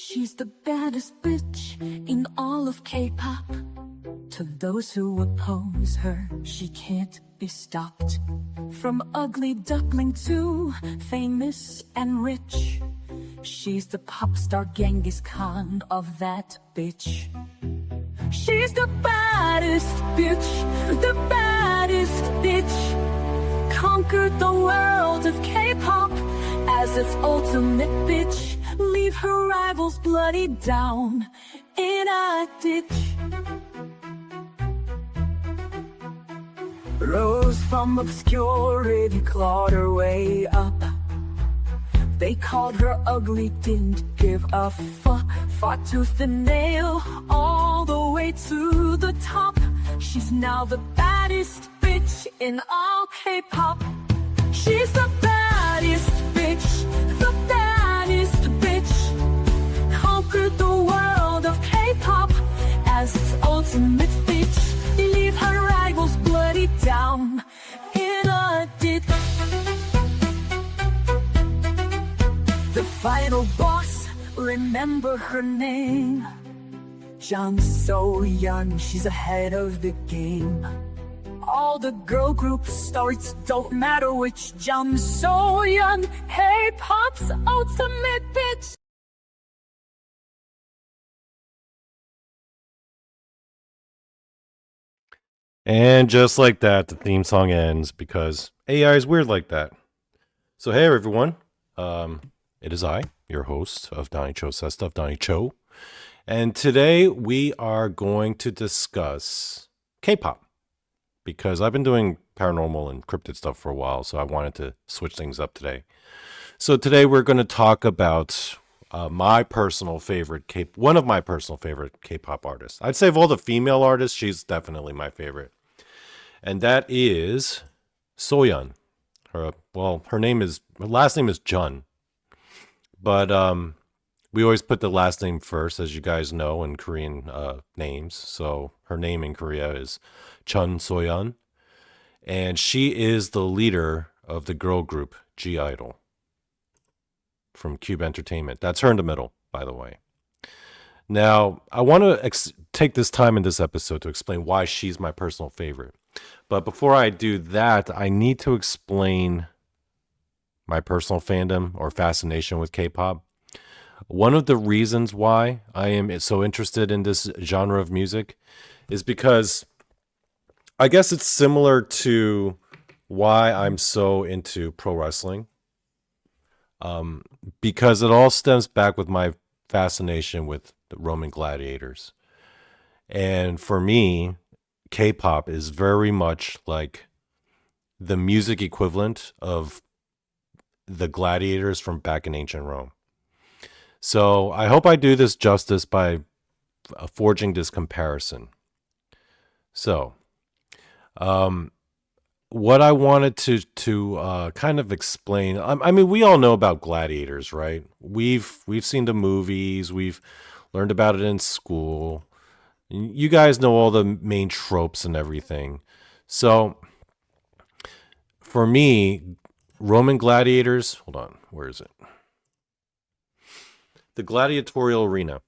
She's the baddest bitch in all of K-pop. To those who oppose her, she can't be stopped. From ugly duckling to famous and rich, she's the pop star Genghis Khan of that bitch. She's the baddest bitch, the baddest bitch. Conquered the world of K-pop as its ultimate bitch. Leave her rivals bloody down in a ditch. Rose from obscurity, clawed her way up. They called her ugly, didn't give a fuck. Fought tooth and nail all the way to the top. She's now the baddest bitch in all K-pop. She's the baddest bitch, the baddest bitch. Conquered the world of K-pop as its ultimate bitch. Leave her rivals bloody down in a ditch. The final boss, remember her name? Jung So-yeon, she's ahead of the game. All the girl group stars, don't matter which. Jung So-yeon, K-pop's ultimate bitch. And just like that, the theme song ends because AI is weird like that. So hey everyone, it is I, your host of Donnie Cho Says Stuff, Donnie Cho. And today we are going to discuss K-pop because I've been doing paranormal and cryptid stuff for a while, so I wanted to switch things up today. So today we're going to talk about my personal favorite one of my personal favorite K-pop artists. I'd say of all the female artists, she's definitely my favorite. And that is So-yeon. Her last name is Jun. But we always put the last name first, as you guys know, in Korean names. So her name in Korea is Chun So-yeon. And she is the leader of the girl group G-idol from Cube Entertainment. That's her in the middle, by the way. Now, I want to take this time in this episode to explain why she's my personal favorite. But before I do that, I need to explain my personal fandom or fascination with K-pop. One of the reasons why I am so interested in this genre of music is because I guess it's similar to why I'm so into pro wrestling. Because it all stems back with my fascination with the Roman gladiators. And for me, K-pop is very much like the music equivalent of the gladiators from back in ancient Rome. So I hope I do this justice by forging this comparison. So, what I wanted to kind of explain, I mean, we all know about gladiators, right? We've seen the movies, we've learned about it in school. You guys know all the main tropes and everything. So, for me, Roman gladiators, hold on, where is it? The gladiatorial arena.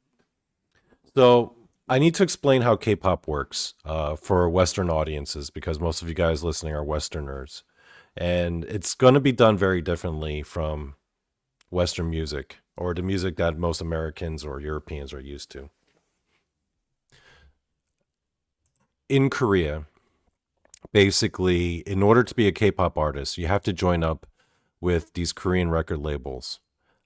So, I need to explain how K-pop works for Western audiences because most of you guys listening are Westerners. And it's going to be done very differently from Western music or the music that most Americans or Europeans are used to. In Korea, basically, in order to be a K-pop artist, you have to join up with these Korean record labels.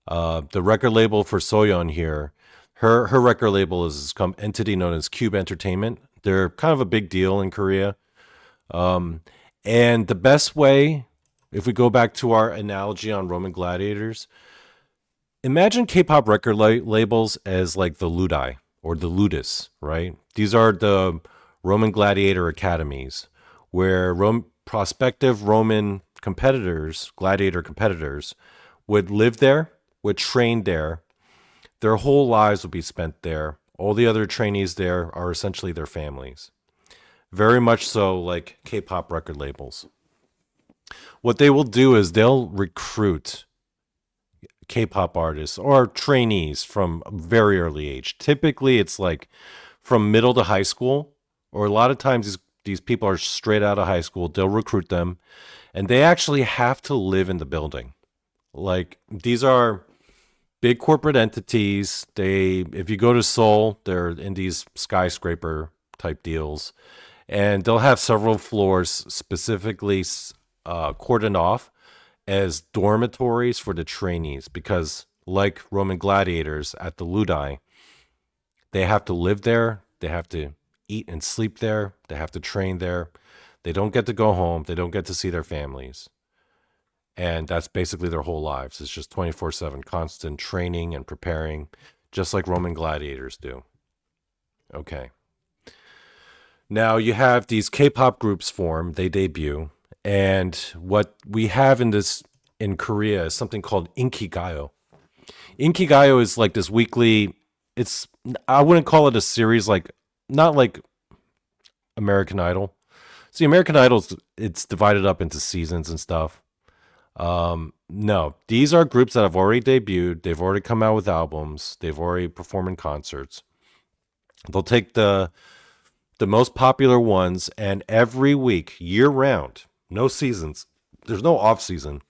The record label for So-yeon here, her record label is some entity known as Cube Entertainment. They're kind of a big deal in Korea. And the best way, if we go back to our analogy on Roman gladiators, imagine K-pop record labels as like the Ludi or the Ludus, right? These are the Roman gladiator academies where prospective Roman competitors, gladiator competitors, would live there, would train there. Their whole lives would be spent there. All the other trainees there are essentially their families. Very much so like K-pop record labels. What they will do is they'll recruit K-pop artists or trainees from a very early age. Typically, it's like from middle to high school, or a lot of times these people are straight out of high school. They'll recruit them, and they actually have to live in the building. Like these are big corporate entities. If you go to Seoul, they're in these skyscraper type deals, and they'll have several floors specifically cordoned off as dormitories for the trainees because, like Roman gladiators at the Ludi, they have to live there, they have to eat and sleep there, they have to train there. They don't get to go home, they don't get to see their families. And that's basically their whole lives. It's just 24/7 constant training and preparing, just like Roman gladiators do. Okay. Now you have these K-pop groups form, they debut, and what we have in Korea is something called Inkigayo. Inkigayo is like this weekly, I wouldn't call it a series, like not like American Idol. See, American Idol, it's divided up into seasons and stuff. No, these are groups that have already debuted. They've already come out with albums. They've already performed in concerts. They'll take the most popular ones, and every week, year round, no seasons. There's no off season.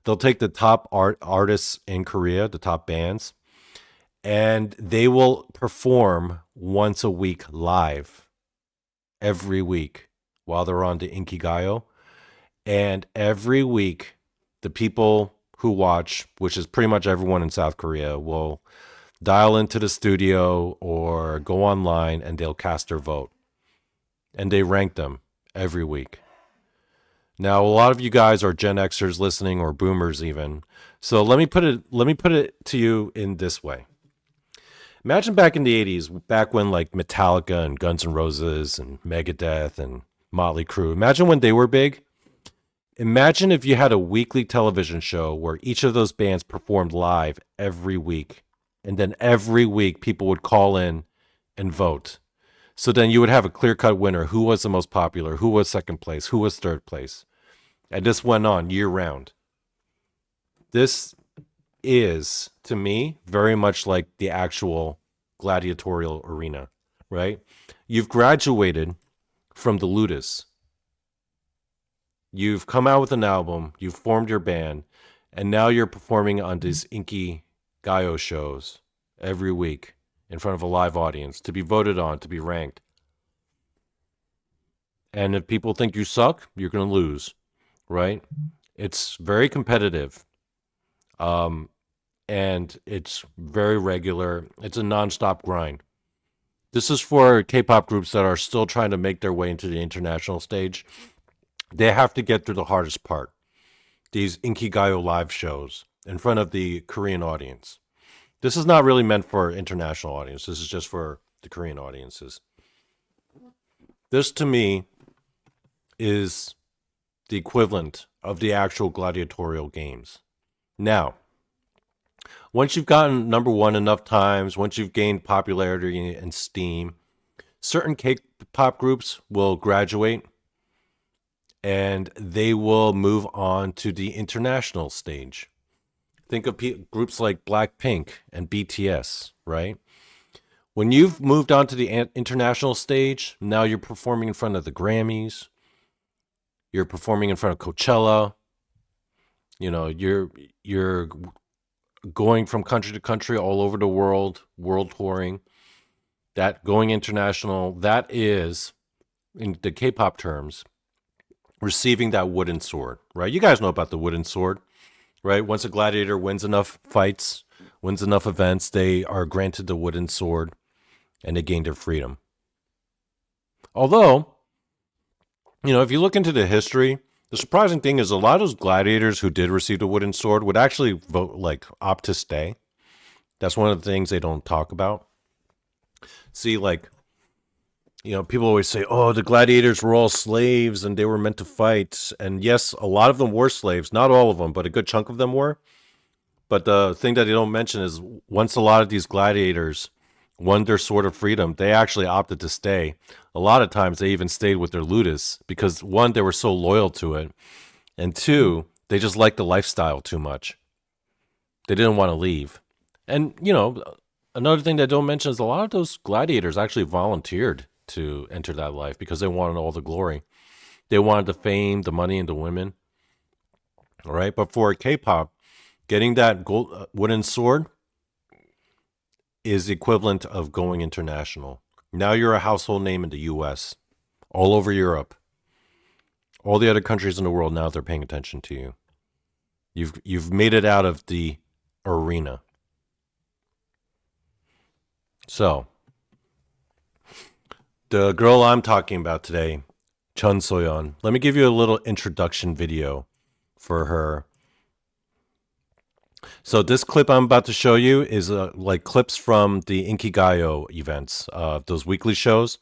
They'll take the top artists in Korea, the top bands, and they will perform once a week live every week while they're on the Inkigayo. And every week, the people who watch, which is pretty much everyone in South Korea, will dial into the studio or go online and they'll cast their vote. And they rank them every week. Now, a lot of you guys are Gen Xers listening or boomers even. So let me put it to you in this way. Imagine back in the 80s, back when like Metallica and Guns N' Roses and Megadeth and Motley Crue, imagine when they were big. Imagine if you had a weekly television show where each of those bands performed live every week. And then every week people would call in and vote. So then you would have a clear-cut winner. Who was the most popular? Who was second place? Who was third place? And this went on year-round. This is, to me, very much like the actual gladiatorial arena, right? You've graduated from the ludus. You've come out with an album, you've formed your band, and now you're performing on these Inkigayo shows every week in front of a live audience to be voted on, to be ranked. And if people think you suck, you're going to lose, right? It's very competitive. And it's very regular. It's a nonstop grind. This is for K-pop groups that are still trying to make their way into the international stage. They have to get through the hardest part. These Inkigayo live shows in front of the Korean audience. This is not really meant for international audience. This is just for the Korean audiences. This, to me, is the equivalent of the actual gladiatorial games. Now, once you've gotten number one enough times, once you've gained popularity and steam, certain K-pop groups will graduate and they will move on to the international stage. Think of groups like Blackpink and BTS, right? When you've moved on to the international stage, now you're performing in front of the Grammys. You're performing in front of Coachella. You know, you're going from country to country all over the world touring. That going international, that is, in the K-pop terms, receiving that wooden sword, right? You guys know about the wooden sword, right? Once a gladiator wins enough fights, wins enough events, they are granted the wooden sword and they gain their freedom. Although, you know, if you look into the history, the surprising thing is a lot of those gladiators who did receive the wooden sword would actually vote, like, opt to stay. That's one of the things they don't talk about. See, like, you know, people always say, oh, the gladiators were all slaves and they were meant to fight. And yes, a lot of them were slaves. Not all of them, but a good chunk of them were. But the thing that they don't mention is once a lot of these gladiators won their sword of freedom, they actually opted to stay. A lot of times they even stayed with their ludus because, one, they were so loyal to it. And two, they just liked the lifestyle too much. they didn't want to leave. And, you know, another thing that I don't mention is a lot of those gladiators actually volunteered to enter that life because they wanted all the glory. They wanted the fame, the money, and the women. All right. But for K-pop, getting that gold wooden sword is the equivalent of going international. Now you're a household name in the U.S., all over Europe. All the other countries in the world, now they're paying attention to you. You've made it out of the arena. So, the girl I'm talking about today, Chun Soyeon, let me give you a little introduction video for her. So this clip I'm about to show you is like clips from the Inkigayo events, those weekly shows.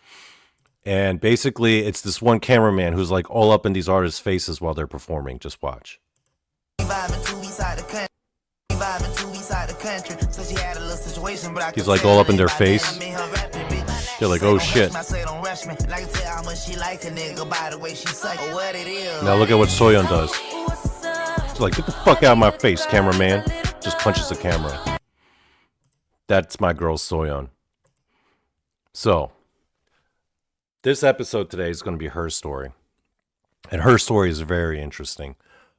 And basically, it's this one cameraman who's like all up in these artists' faces while they're performing. Just watch. He's like all up in their face. They're like, oh shit. Now look at what Soyeon does. He's like, get the fuck out of my face, cameraman. Just punches the camera. That's my girl Soyeon. So, this episode today is going to be her story. And her story is very interesting.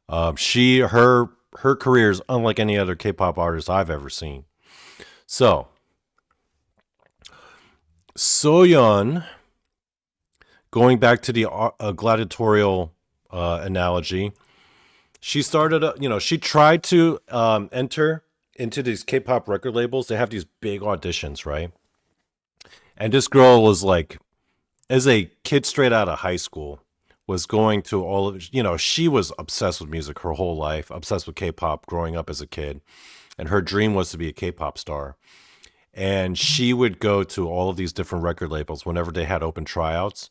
Her career is unlike any other K-pop artist I've ever seen. So, Soyeon, going back to the gladiatorial analogy, she started, she tried to enter into these K-pop record labels. They have these big auditions, right? And this girl was like, as a kid straight out of high school, was going to all of, she was obsessed with music her whole life, obsessed with K-pop growing up as a kid. And her dream was to be a K-pop star. And she would go to all of these different record labels whenever they had open tryouts.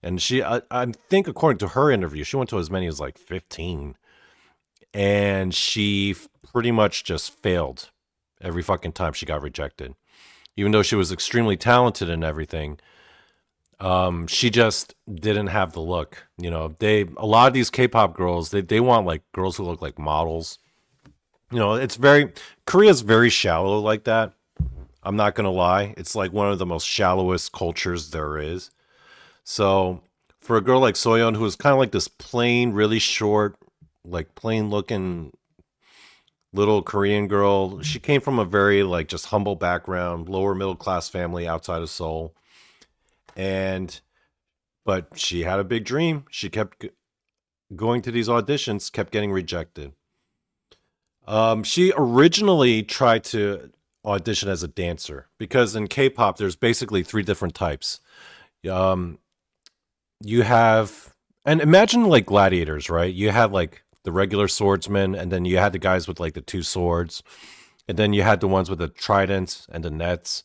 And I think according to her interview, she went to as many as like 15. And she pretty much just failed every fucking time she got rejected. Even though she was extremely talented and everything, she just didn't have the look. A lot of these K-pop girls, they want like girls who look like models. Korea's very shallow like that. I'm not going to lie. It's like one of the most shallowest cultures there is. So for a girl like Soyeon, who is kind of like this plain, really short, like plain looking little Korean girl, she came from a very like just humble background, lower middle class family outside of Seoul. But she had a big dream. She kept going to these auditions, kept getting rejected. She originally tried to audition as a dancer because in K-pop, there's basically 3 different types. You have, and imagine like gladiators, right? You had like the regular swordsmen, and then you had the guys with like the 2 swords, and then you had the ones with the tridents and the nets.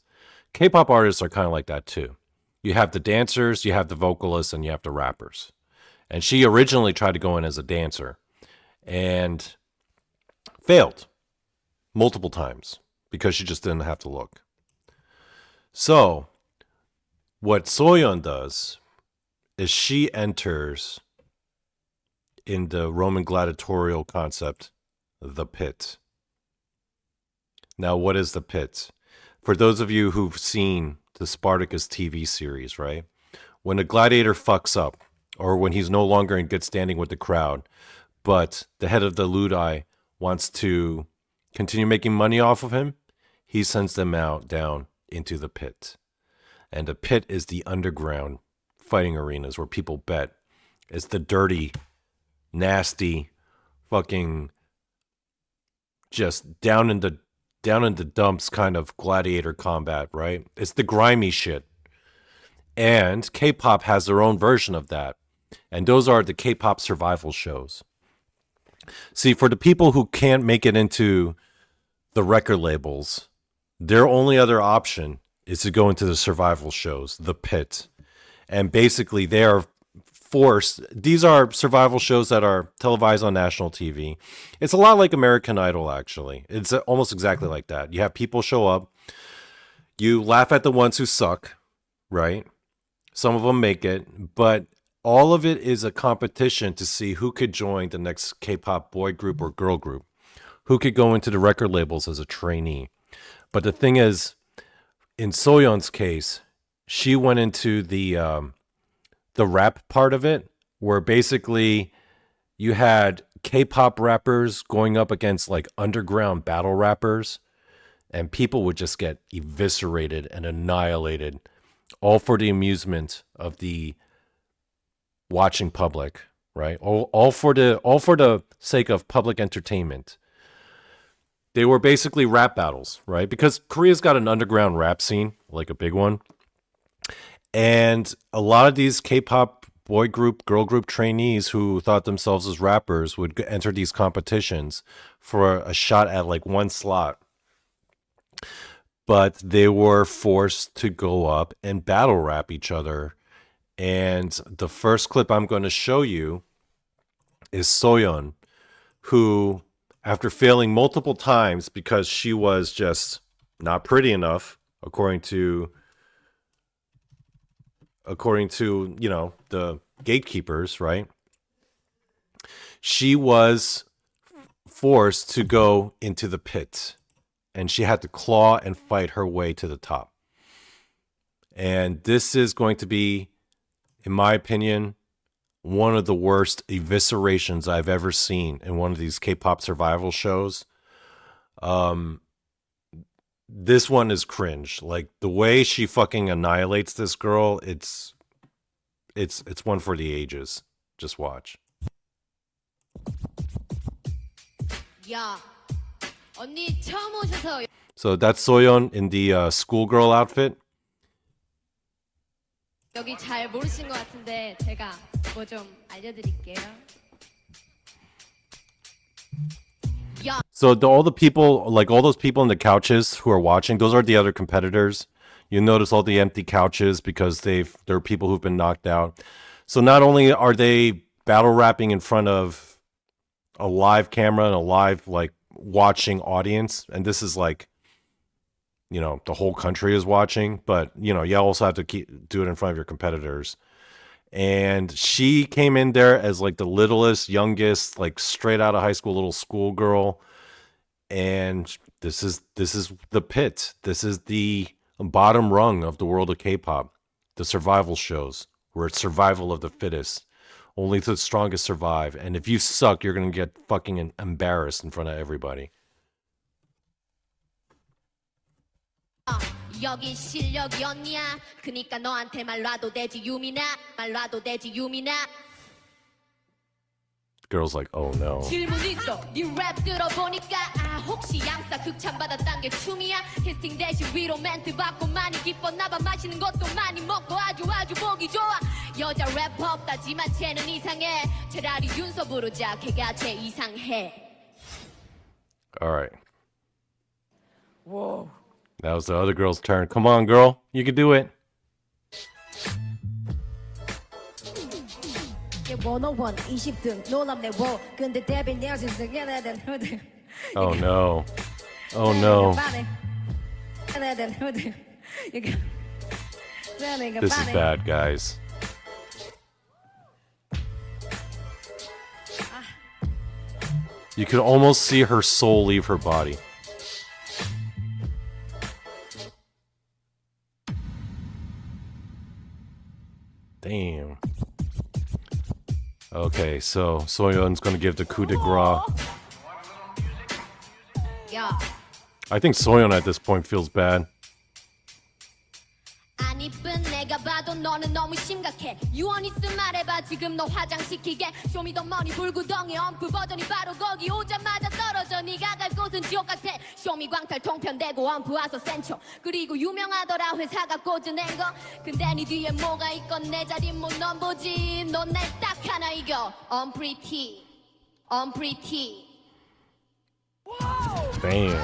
K-pop artists are kind of like that too. You have the dancers, you have the vocalists, and you have the rappers. And she originally tried to go in as a dancer and failed multiple times because she just didn't have to look. So, what Soyeon does is she enters in the Roman gladiatorial concept, the pit. Now, what is the pit? For those of you who've seen the Spartacus TV series, right? When a gladiator fucks up, or when he's no longer in good standing with the crowd, but the head of the Ludi wants to continue making money off of him, he sends them down into the pit. And the pit is the underground fighting arenas where people bet. It's the dirty, nasty, fucking just down in the dumps kind of gladiator combat, right? It's the grimy shit. And K-pop has their own version of that. And those are the K-pop survival shows. See, for the people who can't make it into the record labels, their only other option is to go into the survival shows, the pit. And basically they are forced. These are survival shows that are televised on national TV. It's a lot like American Idol, actually. It's almost exactly like that. You have people show up. You laugh at the ones who suck, right? Some of them make it, but all of it is a competition to see who could join the next K-pop boy group or girl group. who could go into the record labels as a trainee. But the thing is, in Soyeon's case, she went into the rap part of it, where basically you had K-pop rappers going up against like underground battle rappers, and people would just get eviscerated and annihilated, all for the amusement of the watching public, right? All for the sake of public entertainment. They were basically rap battles, right? Because Korea's got an underground rap scene, like a big one. And a lot of these K-pop boy group, girl group trainees who thought themselves as rappers would enter these competitions for a shot at like one slot. But they were forced to go up and battle rap each other. And the first clip I'm going to show you is Soyeon, who, after failing multiple times because she was just not pretty enough, according to the gatekeepers, right? She was forced to go into the pit, and she had to claw and fight her way to the top. And this is going to be, in my opinion, one of the worst eviscerations I've ever seen in one of these K-pop survival shows. This one is cringe. Like, the way she fucking annihilates this girl, it's one for the ages. Just watch. 야, 언니 처음 오셔서. So that's Soyeon in the schoolgirl outfit. 여기 잘 모르신 것 같은데 제가 뭐 좀 알려드릴게요. So all the people, like all those people in the couches who are watching, those are the other competitors. You notice all the empty couches because they're people who've been knocked out. So not only are they battle rapping in front of a live camera and a live like watching audience, and this is like, the whole country is watching, but you also have to do it in front of your competitors. And she came in there as like the littlest, youngest, like straight out of high school little schoolgirl. And this is the pit. This is the bottom rung of the world of K-pop. The survival shows, where it's survival of the fittest. Only the strongest survive. And if you suck, you're going to get fucking embarrassed in front of everybody. 여기 실력이 언니야. 그니까 너한테 말 놔도 되지 유미나. 말 놔도 되지 유미나. Girl's like, oh no. 질문 있어. 네 랩 들어보니까 혹시 양싸 극찬 받았단 게 춤이야? 캐스팅 대신 위로 멘트 받고 많이 기뻤나봐. 마시는 것도 많이 먹고 아주 보기 좋아. 여자 래퍼 없다지만 쟤는 이상해. 차라리 윤서 부르자. 걔가 쟤 이상해. All right. Whoa. That was the other girl's turn. Come on, girl. You can do it. Oh no. Oh no. This is bad, guys. You could almost see her soul leave her body. Damn. Okay, so Soyeon's gonna give the coup de grace. Yeah. I think Soyeon at this point feels bad. 안 이쁜 내가 봐도 너는 너무 심각해. 유언 있음 말해봐 지금 너 화장시키게. 쇼미더머니 불구덩이 엄프 버전이 바로 거기 오자마자 떨어져. 네가 갈 곳은 지옥 같아. 쇼미 광탈 통편되고 엄프 와서 센쳐. 그리고 유명하더라 회사가 꽂아낸 거. 근데 네 뒤에 뭐가 있건 내 자린 못 넘보지. 넌 날 딱 하나 이겨. I'm pretty. I'm pretty. Damn.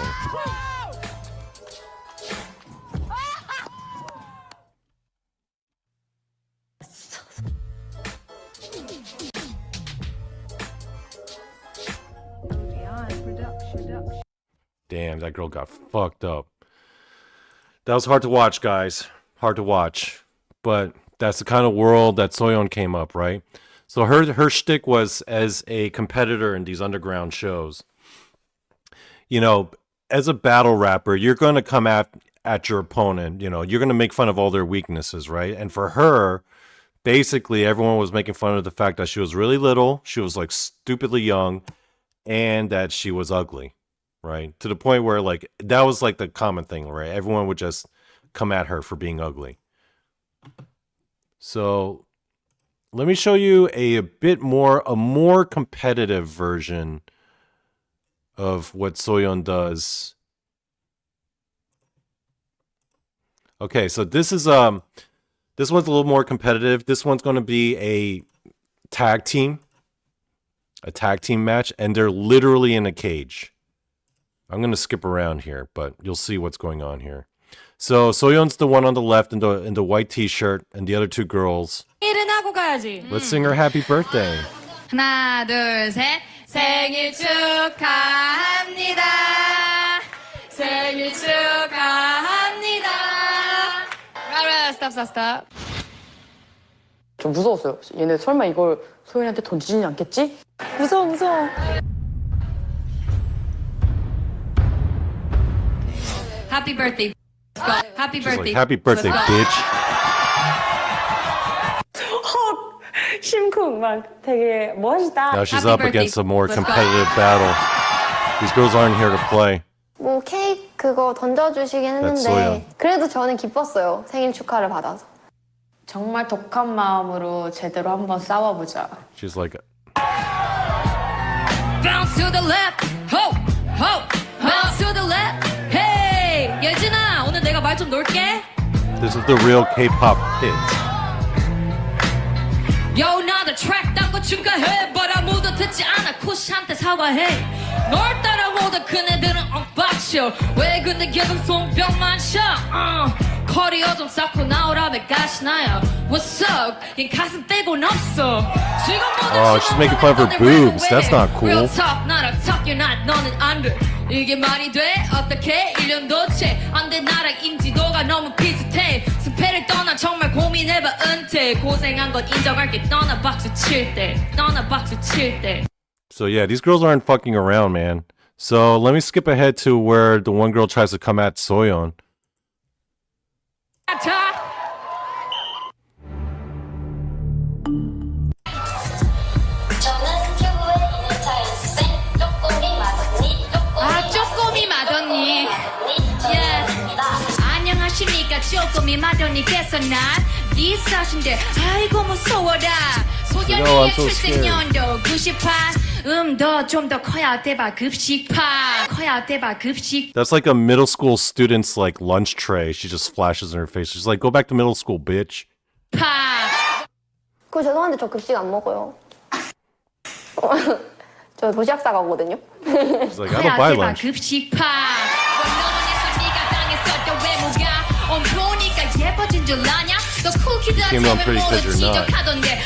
Damn, that girl got fucked up. That was hard to watch, guys. Hard to watch. But that's the kind of world that Soyeon came up, right? So her shtick was as a competitor in these underground shows. you know, as a battle rapper, you're going to come at your opponent, you know, you're going to make fun of all their weaknesses, right? And for her, basically everyone was making fun of the fact that she was really little, she was like stupidly young, and that she was ugly, right? To the point where like that was like the common thing, right? Everyone would just come at her for being ugly. So let me show you a more competitive version of what Soyeon does. Okay, so this one's a little more competitive. This one's going to be a tag team match, and they're literally in a cage. I'm going to skip around here, but you'll see what's going on here. So Soyeon's the one on the left in the white t-shirt, and the other two girls. Let's sing her happy birthday. 하나, 둘, 셋. 생일 축하합니다. 생일 축하합니다. Alright, stop. 좀 무서웠어요. 얘네 설마 이걸 소연이한테 던지진 않겠지? 무서워. Happy birthday. Happy She's birthday. like, happy birthday, bitch. 심쿵 막 되게 멋있다. Now she's Happy up birthday. against a more Let's go. competitive battle. These girls aren't here to play. 뭐 케이크 그거 던져주시긴 That's Soyeon. 했는데 그래도 저는 기뻤어요. 생일 축하를 받아서. 정말 독한 마음으로 제대로 한번 싸워보자. She's like, Bounce to the left. Ho. Bounce to the left. Hey. 예진아, 오늘 내가 말 좀 놀게. this is the real K-pop hit. Yo, 나도 트랙 딴거 축하해. But 아무도 듣지 않아. 쿠시한테 사과해. 널 따라오던 그네들은 엇박쇼. 왜 근데 계속 손뼉만 쳐. 커리어 좀 쌓고 나오라며 가시나요. What's up? 얜 가슴 떼곤 없어. Oh, she's making fun of her boobs. That's not cool. Real talk, 나랑 talk, you're not, 너는 안 돼. 이게 말이 돼? 어떻게 1년도째 안 돼. 나랑 인지도가 너무 비슷해. 스페를 떠나 정말 고민해봐 은퇴. 고생한 건 인정할게. 떠나 박수 칠 때. So yeah, these girls aren't fucking around, man. So let me skip ahead to where the one girl tries to come at Soyeon. 쪼꼬미 맏언니. 안녕하십니까 쪼꼬미 맏언니께서 난 리사신데 아이고 무서워라. 소연이의 I'm so 출생연도 98 좀 더 커야 돼봐 급식파. That's like a middle school student's like lunch tray. She just flashes in her face. She's like, go back to middle school, bitch. 그거 죄송한데 저 급식 안 먹어요. 저 도시락 싸가거든요. She's like, I don't buy lunch. 급식파. 네가 당했었던 외모가 엄보니까 예뻐진 줄 아냐? 너 쿠키들한테 Came out pretty 외모를 'cause you're not. 지적하던데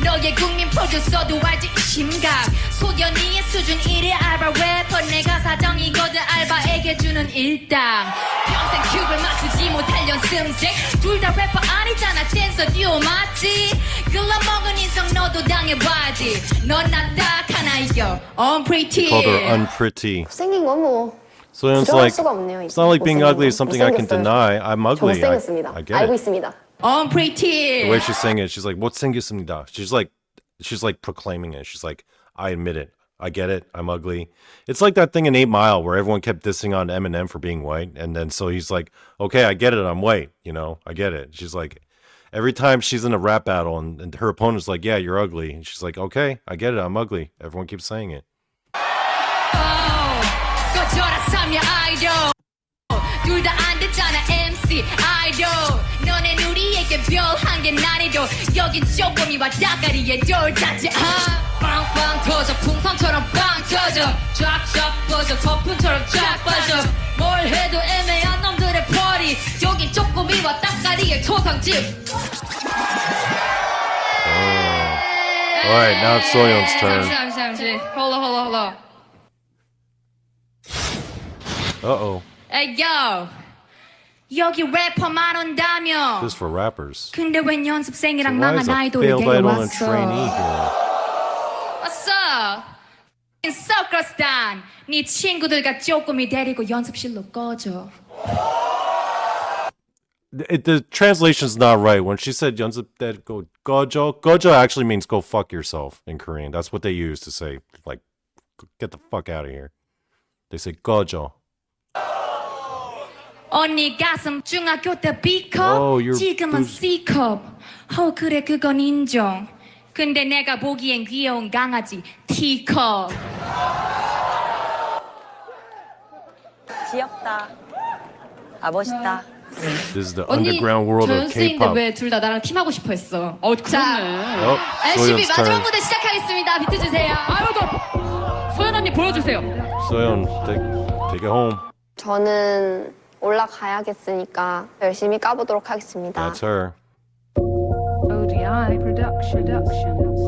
너의 국민 프로듀서도 알지 심각. 소연이의 수준 1위 알바 래퍼 내가 사정이거든. 알바에게 주는 일당. 평생 큐브를 맞추지 못할 연습생. 둘 다 래퍼 아니잖아. 댄서 듀오 맞지? 글러먹은 인성 너도 당해봐야지. 넌 나 딱 하나 이겨. Unpretty. Called her unpretty. 생긴 건 뭐. Soyeon's 부정할 like, 수가 없네요. it's not like being ugly is something I can 못생겼어요. deny. I'm 저 ugly. 못생겼습니다. I get 알고 it. 있습니다. Unpretty. The way she's saying it, she's like, 못생겼습니다. She's like proclaiming it. She's like, I admit it. I get it. I'm ugly. It's like that thing in 8 Mile where everyone kept dissing on Eminem for being white. And then so he's like, okay, I get it. I'm white. You know, I get it. She's like, every time she's in a rap battle and her opponent's like, yeah, you're ugly. And she's like, okay, I get it. I'm ugly. Everyone keeps saying it. 꺼져라 삼야 아이돌. 둘 다 안 됐잖아 MC 아이돌. 너네 우리에게 별 한 개 난이도. 여긴 쪼꼬미와 따까리의 돌잔치. 빵빵 터져 풍선처럼 빵 터져. 쫙쫙 퍼져 거품처럼 쫙 빠져. 뭘 해도 애매한 놈들의 퍼리. 여긴 쪼꼬미와 따까리의 초상집. All right, now it's Soyeon's turn. 잠시. 홀라. Uh-oh. Hey yo. 여기 래퍼만 온다며. This is for rappers. 근데 웬 So 연습생이랑 why is 망한 a 아이돌이 failed idol and 데려왔어. trainee here? What's up? 서커스단 네 친구들과 쪼꼬미 데리고 연습실로 꺼져. The translation's not right. When she said 연습 go gojo, gojo actually means go fuck yourself in Korean. That's what they use to say, like, get the fuck out of here. They say gojo. 언니 가슴 중학교 때 Oh, B컵, you're 지금은 boost- C컵. 그래 그건 인정. 근데 내가 보기엔 귀여운 강아지 T컵. 귀엽다. 아 멋있다. This is the 언니 underground world of 전세인데 K-pop. 왜 둘 다 나랑 팀하고 싶어 했어? 자, Oh, LCB Soyeon's 마지막 turn. 무대 시작하겠습니다. 비트 주세요. 아이고, 소연 언니 보여주세요. Soyeon, take it home. 저는 올라가야겠으니까 열심히 까보도록 하겠습니다. That's her. ODI Productions.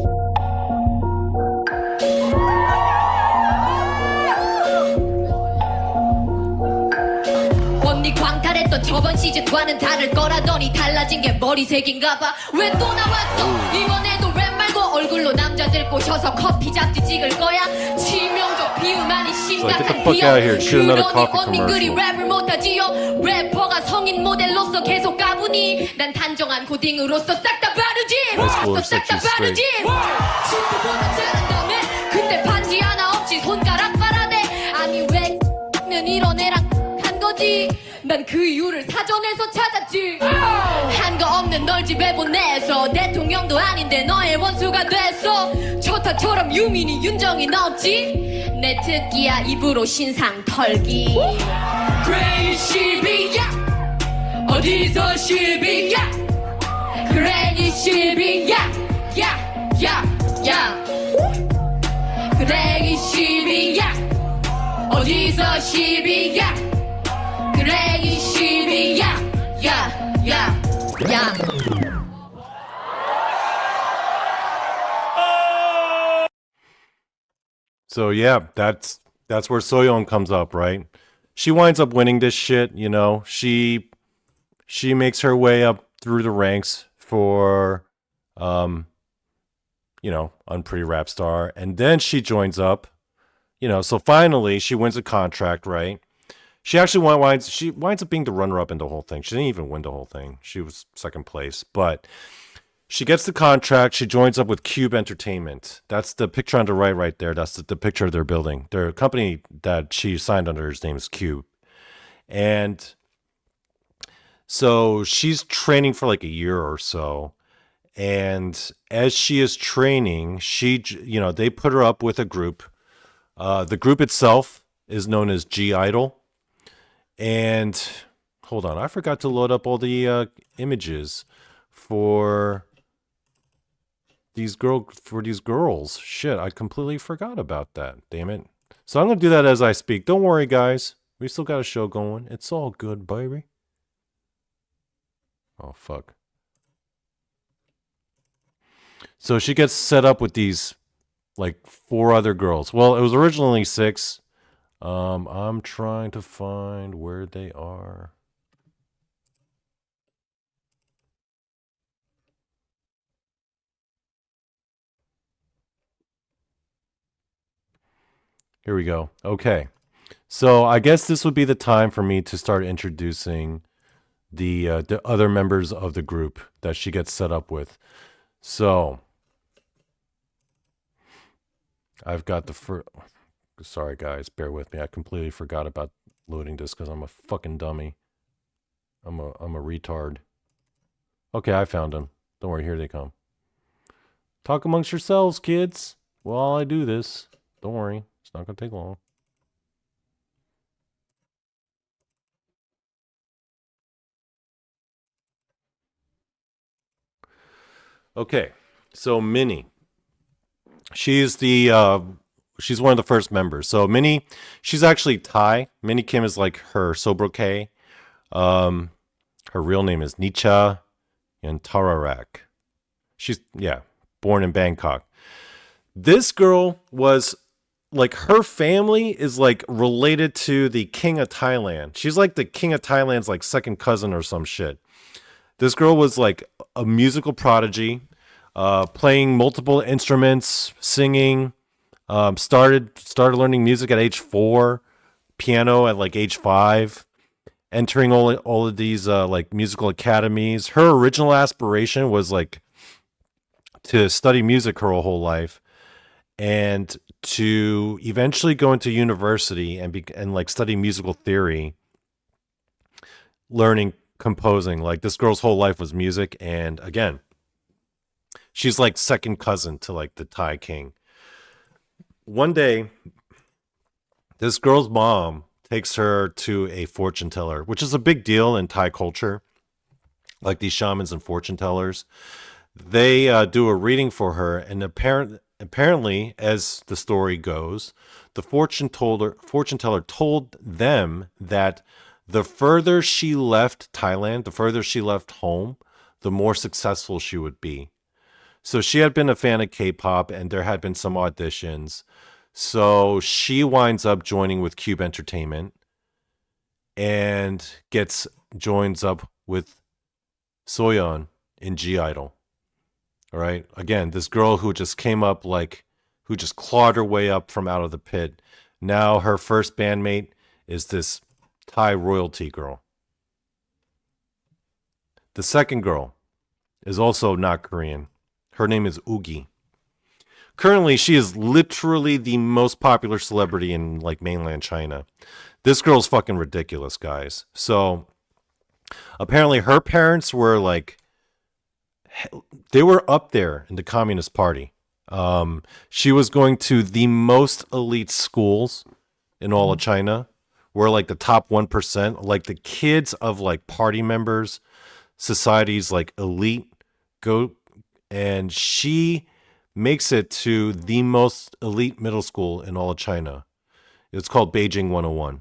언니 광탈했던 저번 시즌과는 다를 거라더니 달라진 게 머리색인가 봐. 왜 또 나왔어? 이번에도 랩 말고 얼굴로 남자들 꼬셔서 커피 잡지 찍을 거야. 치명적 비유 많이 So get the 심각한 fuck 비유. out of here. Shoot another 그러니 coffee 언니 그리 commercial. 랩을 못하지요. 래퍼가 성인 모델로서 계속 까부니 난 단정한 코딩으로서 싹 다 바르지. School of 싹 다 Sexy 바르지. 친구보다 잘한다며. 근데 반지 하나 없지 손가락 빨아대. 아니 왜는 이런 애랑 한 거지. 난 그 이유를 사전에서 찾았지. 한 거 없는 널 집에 보내서 대통령도 아닌데 너의 원수가 됐어. 초타처럼 유민이 윤정이 넣었지. 내 특기야 입으로 신상 털기. 그레이 시비야 어디서 시비야. 그레이 시비야 야야야. 그레이 시비야 어디서 시비야. 그레이 시비야 야야야. So yeah, that's where Soyeon comes up, right? She winds up winning this shit, you know. She makes her way up through the ranks for you know, Unpretty Rap Star, and then she joins up, you know, so finally she wins a contract, right? She actually winds up being the runner-up in the whole thing. She didn't even win the whole thing. She was second place, but she gets the contract. She joins up with Cube Entertainment. That's the picture on the right there. That's the picture of their building. Their company that she signed under, his name is Cube. And so she's training for like a year or so. And as she is training, they put her up with a group. The group itself is known as G Idol. And hold on, I forgot to load up all the images for these girls. Shit, I completely forgot about that. Damn it. So I'm gonna do that as I speak. Don't worry, guys. We still got a show going. It's all good, baby. Oh fuck. So she gets set up with these like 4 other girls. Well, it was originally 6. I'm trying to find where they are. Here we go. Okay. So I guess this would be the time for me to start introducing the other members of the group that she gets set up with. So I've got the first. Sorry, guys, bear with me. I completely forgot about loading this because I'm a fucking dummy. I'm a retard. Okay, I found them. Don't worry, here they come. Talk amongst yourselves, kids. While I do this, don't worry, it's not gonna take long. Okay, so Minnie. She's one of the first members. So Minnie, she's actually Thai. Minnie Kim is like her sobriquet. Her real name is Nicha Yantararak. She's born in Bangkok. This girl was like, her family is like related to the King of Thailand. She's like the King of Thailand's like second cousin or some shit. This girl was like a musical prodigy, playing multiple instruments, singing. Started learning music at age 4, piano at like age 5, entering all of these like musical academies. Her original aspiration was like to study music her whole life and to eventually go into university and like study musical theory, learning composing. Like this girl's whole life was music, and again, she's like second cousin to like the Thai king. One day, this girl's mom takes her to a fortune teller, which is a big deal in Thai culture. Like these shamans and fortune tellers, they do a reading for her, and apparently, as the story goes, the fortune teller told them that the further she left Thailand, the further she left home, the more successful she would be. So she had been a fan of K-pop, and there had been some auditions. So she winds up joining with Cube Entertainment and joins up with Soyeon in G Idol. All right. Again, this girl who just came up who just clawed her way up from out of the pit. Now her first bandmate is this Thai royalty girl. The second girl is also not Korean. Her name is Oogie. Currently, she is literally the most popular celebrity in like mainland China. This girl's fucking ridiculous, guys. So apparently her parents were like, they were up there in the Communist Party. She was going to the most elite schools in all of China, where like the top 1%, like the kids of like party members, society's like elite go, and she makes it to the most elite middle school in all of China. It's called Beijing 101.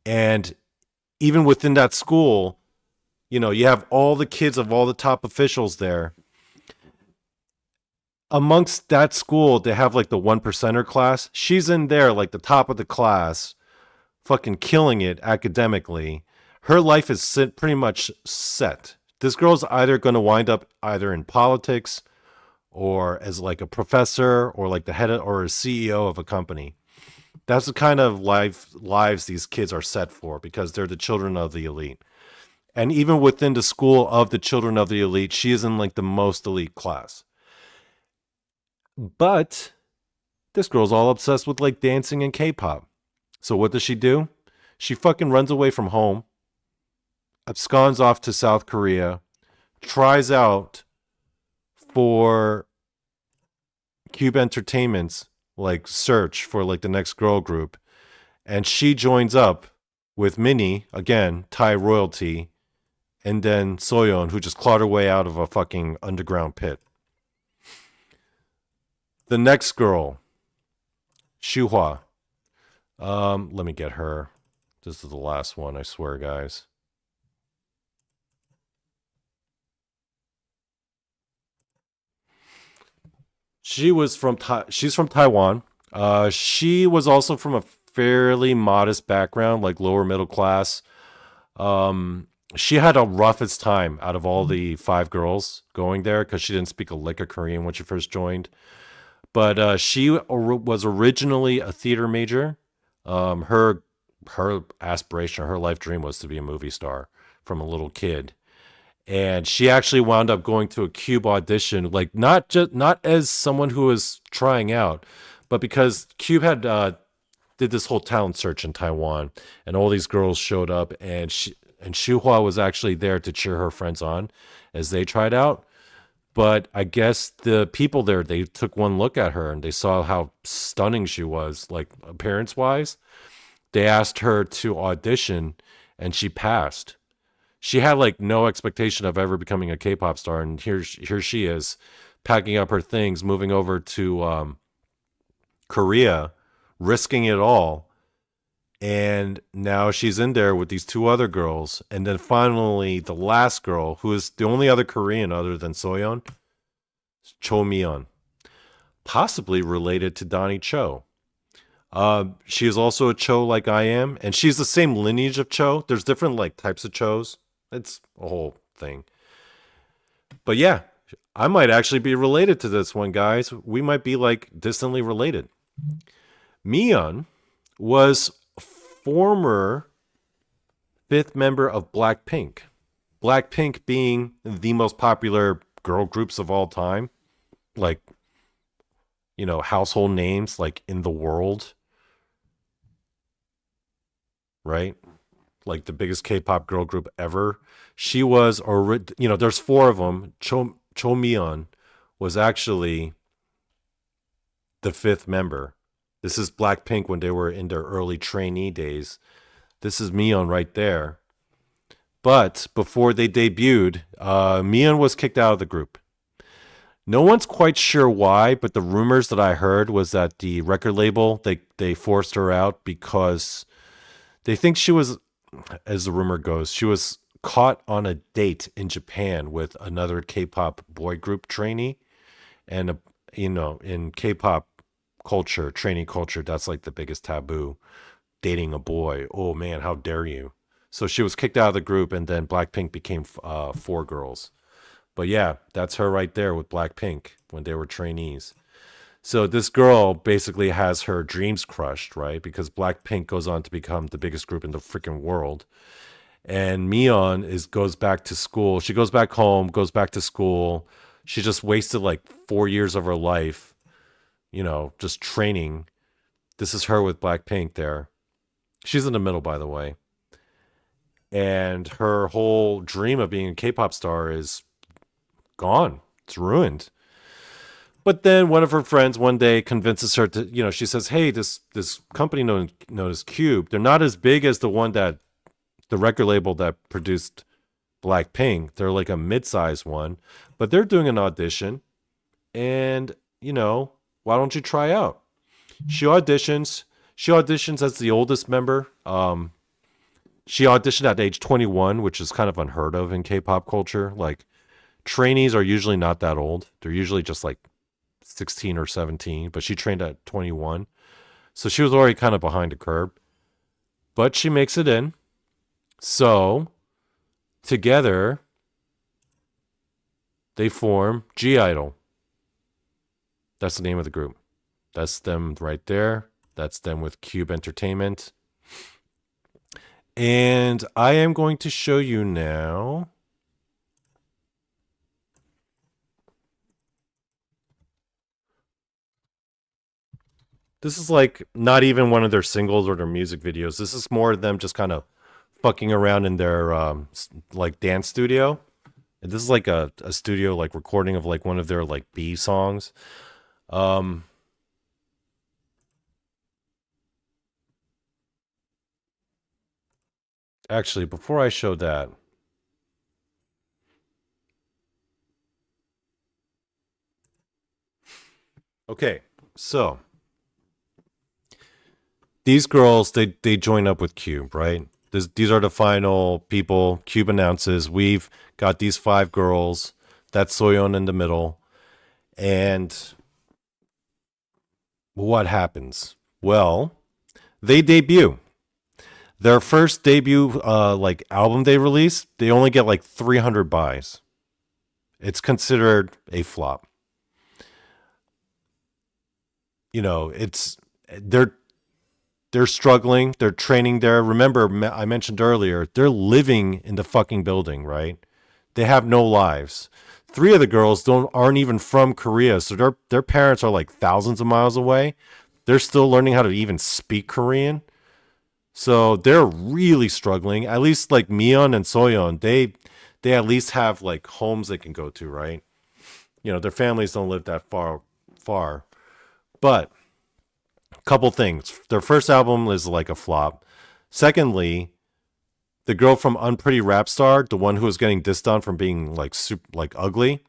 And even within that school, you know, you have all the kids of all the top officials there. Amongst that school, they have like the 1%er class. She's in there, like the top of the class, fucking killing it academically. Her life is pretty much set. This girl's either going to wind up either in politics or as like a professor or like the head of, or a CEO of a company. That's the kind of lives these kids are set for because they're the children of the elite. And even within the school of the children of the elite, she is in like the most elite class. But this girl's all obsessed with like dancing and K-pop. So what does she do? She fucking runs away from home, absconds off to South Korea, tries out for Cube Entertainment's like search for like the next girl group, and she joins up with Minnie, again, Thai royalty, and then Soyeon, who just clawed her way out of a fucking underground pit. The next girl, Shuhua. Let me get her. This is the last one, I swear, guys. She's from Taiwan. She was also from a fairly modest background, like lower middle class. She had a roughest time out of all the 5 girls going there because she didn't speak a lick of Korean when she first joined. But she was originally a theater major. Her aspiration, her life dream was to be a movie star from a little kid. And she actually wound up going to a Cube audition, like not as someone who was trying out, but because Cube had did this whole talent search in Taiwan, and all these girls showed up, and Shuhua was actually there to cheer her friends on as they tried out. But I guess the people there, they took one look at her and they saw how stunning she was, like appearance wise. They asked her to audition, and she passed. She had like no expectation of ever becoming a K-pop star, and here she is, packing up her things, moving over to Korea, risking it all, and now she's in there with these 2 other girls, and then finally the last girl, who is the only other Korean other than Soyeon, Cho Mion, possibly related to Donnie Cho. She is also a Cho like I am, and she's the same lineage of Cho. There's different like types of Chos. It's a whole thing. But yeah, I might actually be related to this one, guys. We might be like distantly related. Miyeon was former fifth member of Blackpink. Blackpink being the most popular girl groups of all time. Like, household names like in the world. Right? Like the biggest K-pop girl group ever. She was, there's four of them. Cho Miyeon was actually the fifth member. This is Blackpink when they were in their early trainee days. This is Miyeon right there. But before they debuted, Miyeon was kicked out of the group. No one's quite sure why, but the rumors that I heard was that the record label, they forced her out because they think she was, as the rumor goes, she was caught on a date in Japan with another K-pop boy group trainee. And, in K-pop culture, trainee culture, that's like the biggest taboo. Dating a boy. Oh, man, how dare you? So she was kicked out of the group, and then Blackpink became four girls. But yeah, that's her right there with Blackpink when they were trainees. So this girl basically has her dreams crushed, right? Because Blackpink goes on to become the biggest group in the freaking world. And Miyeon goes back to school. She goes back home, goes back to school. She just wasted like 4 years of her life, just training. This is her with Blackpink there. She's in the middle, by the way. And her whole dream of being a K-pop star is gone. It's ruined. But then one of her friends one day convinces her to, she says, hey, this company known as Cube, they're not as big as the record label that produced Blackpink. They're like a mid-sized one, but they're doing an audition. And, why don't you try out? She auditions as the oldest member. She auditioned at age 21, which is kind of unheard of in K-pop culture. Like, trainees are usually not that old. They're usually just like 16 or 17, but she trained at 21. So she was already kind of behind the curve. But she makes it in. So, together, they form G-Idol. That's the name of the group. That's them right there. That's them with Cube Entertainment. And I am going to show you now. This is like not even one of their singles or their music videos. This is more of them just kind of fucking around in their like dance studio. And this is like a studio like recording of like one of their like B songs. Actually, before I show that, okay, so these girls, they join up with Cube, right? These are the final people. Cube announces, we've got these 5 girls. That's Soyeon in the middle. And what happens? Well, they debut. Their first debut like album they released, they only get like 300 buys. It's considered a flop. They're struggling. They're training there. Remember, I mentioned earlier, they're living in the fucking building, right? They have no lives. 3 of the girls aren't even from Korea, so their parents are like thousands of miles away. They're still learning how to even speak Korean. So they're really struggling. At least like Miyeon and Soyeon, they at least have like homes they can go to, right? Their families don't live that far. But couple things. Their first album is like a flop. Secondly, the girl from Unpretty Rap Star, the one who was getting dissed on from being like ugly,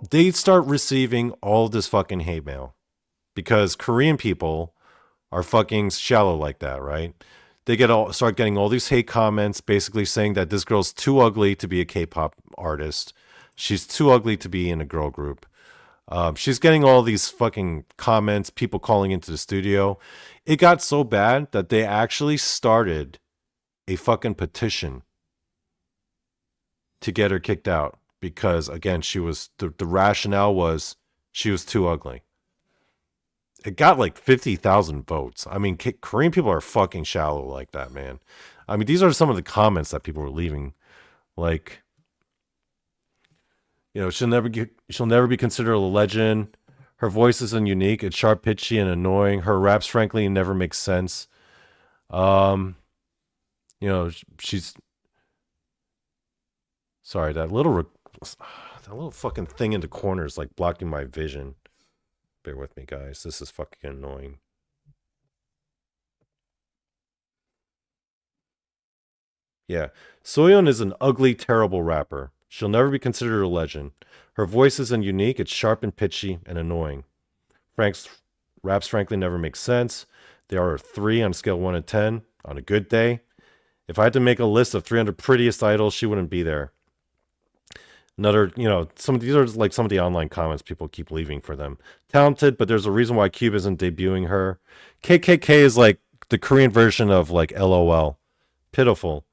they start receiving all this fucking hate mail because Korean people are fucking shallow like that, right? They start getting all these hate comments basically saying that this girl's too ugly to be a K-pop artist. She's too ugly to be in a girl group. She's getting all these fucking comments, people calling into the studio. It got so bad that they actually started a fucking petition to get her kicked out because, again, the rationale was she was too ugly. it got like 50,000 votes. I mean, Korean people are fucking shallow like that, man. I mean, these are some of the comments that people were leaving. Like, you know, she'll never be considered a legend. Her voice isn't unique. It's sharp, pitchy, and annoying. Her raps, frankly, never make sense. You know, she's sorry. That little fucking thing in the corner is like blocking my vision. Bear with me, guys. This is fucking annoying. Yeah, Soyeon is an ugly, terrible rapper. She'll never be considered a legend. Her voice isn't unique. It's sharp and pitchy and annoying. Frank's raps, frankly, never make sense. They are a 3 on a scale of 1 to 10 on a good day. If I had to make a list of 300 prettiest idols, she wouldn't be there. Another, you know, these are like some of the online comments people keep leaving for them. Talented, but there's a reason why Cube isn't debuting her. KKK is like the Korean version of like LOL. Pitiful.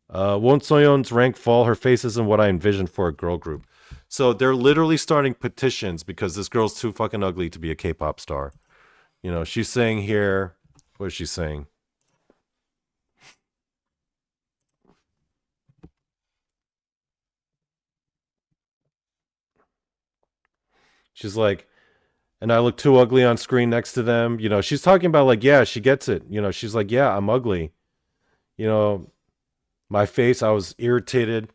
Won't Soyeon's rank fall? Her face isn't what I envisioned for a girl group. So they're literally starting petitions because this girl's too fucking ugly to be a K-pop star. You know, she's saying here, what is she saying? She's like, and I look too ugly on screen next to them. You know, she's talking about like, yeah, she gets it. You know, she's like, yeah, I'm ugly. You know, my face, I was irritated.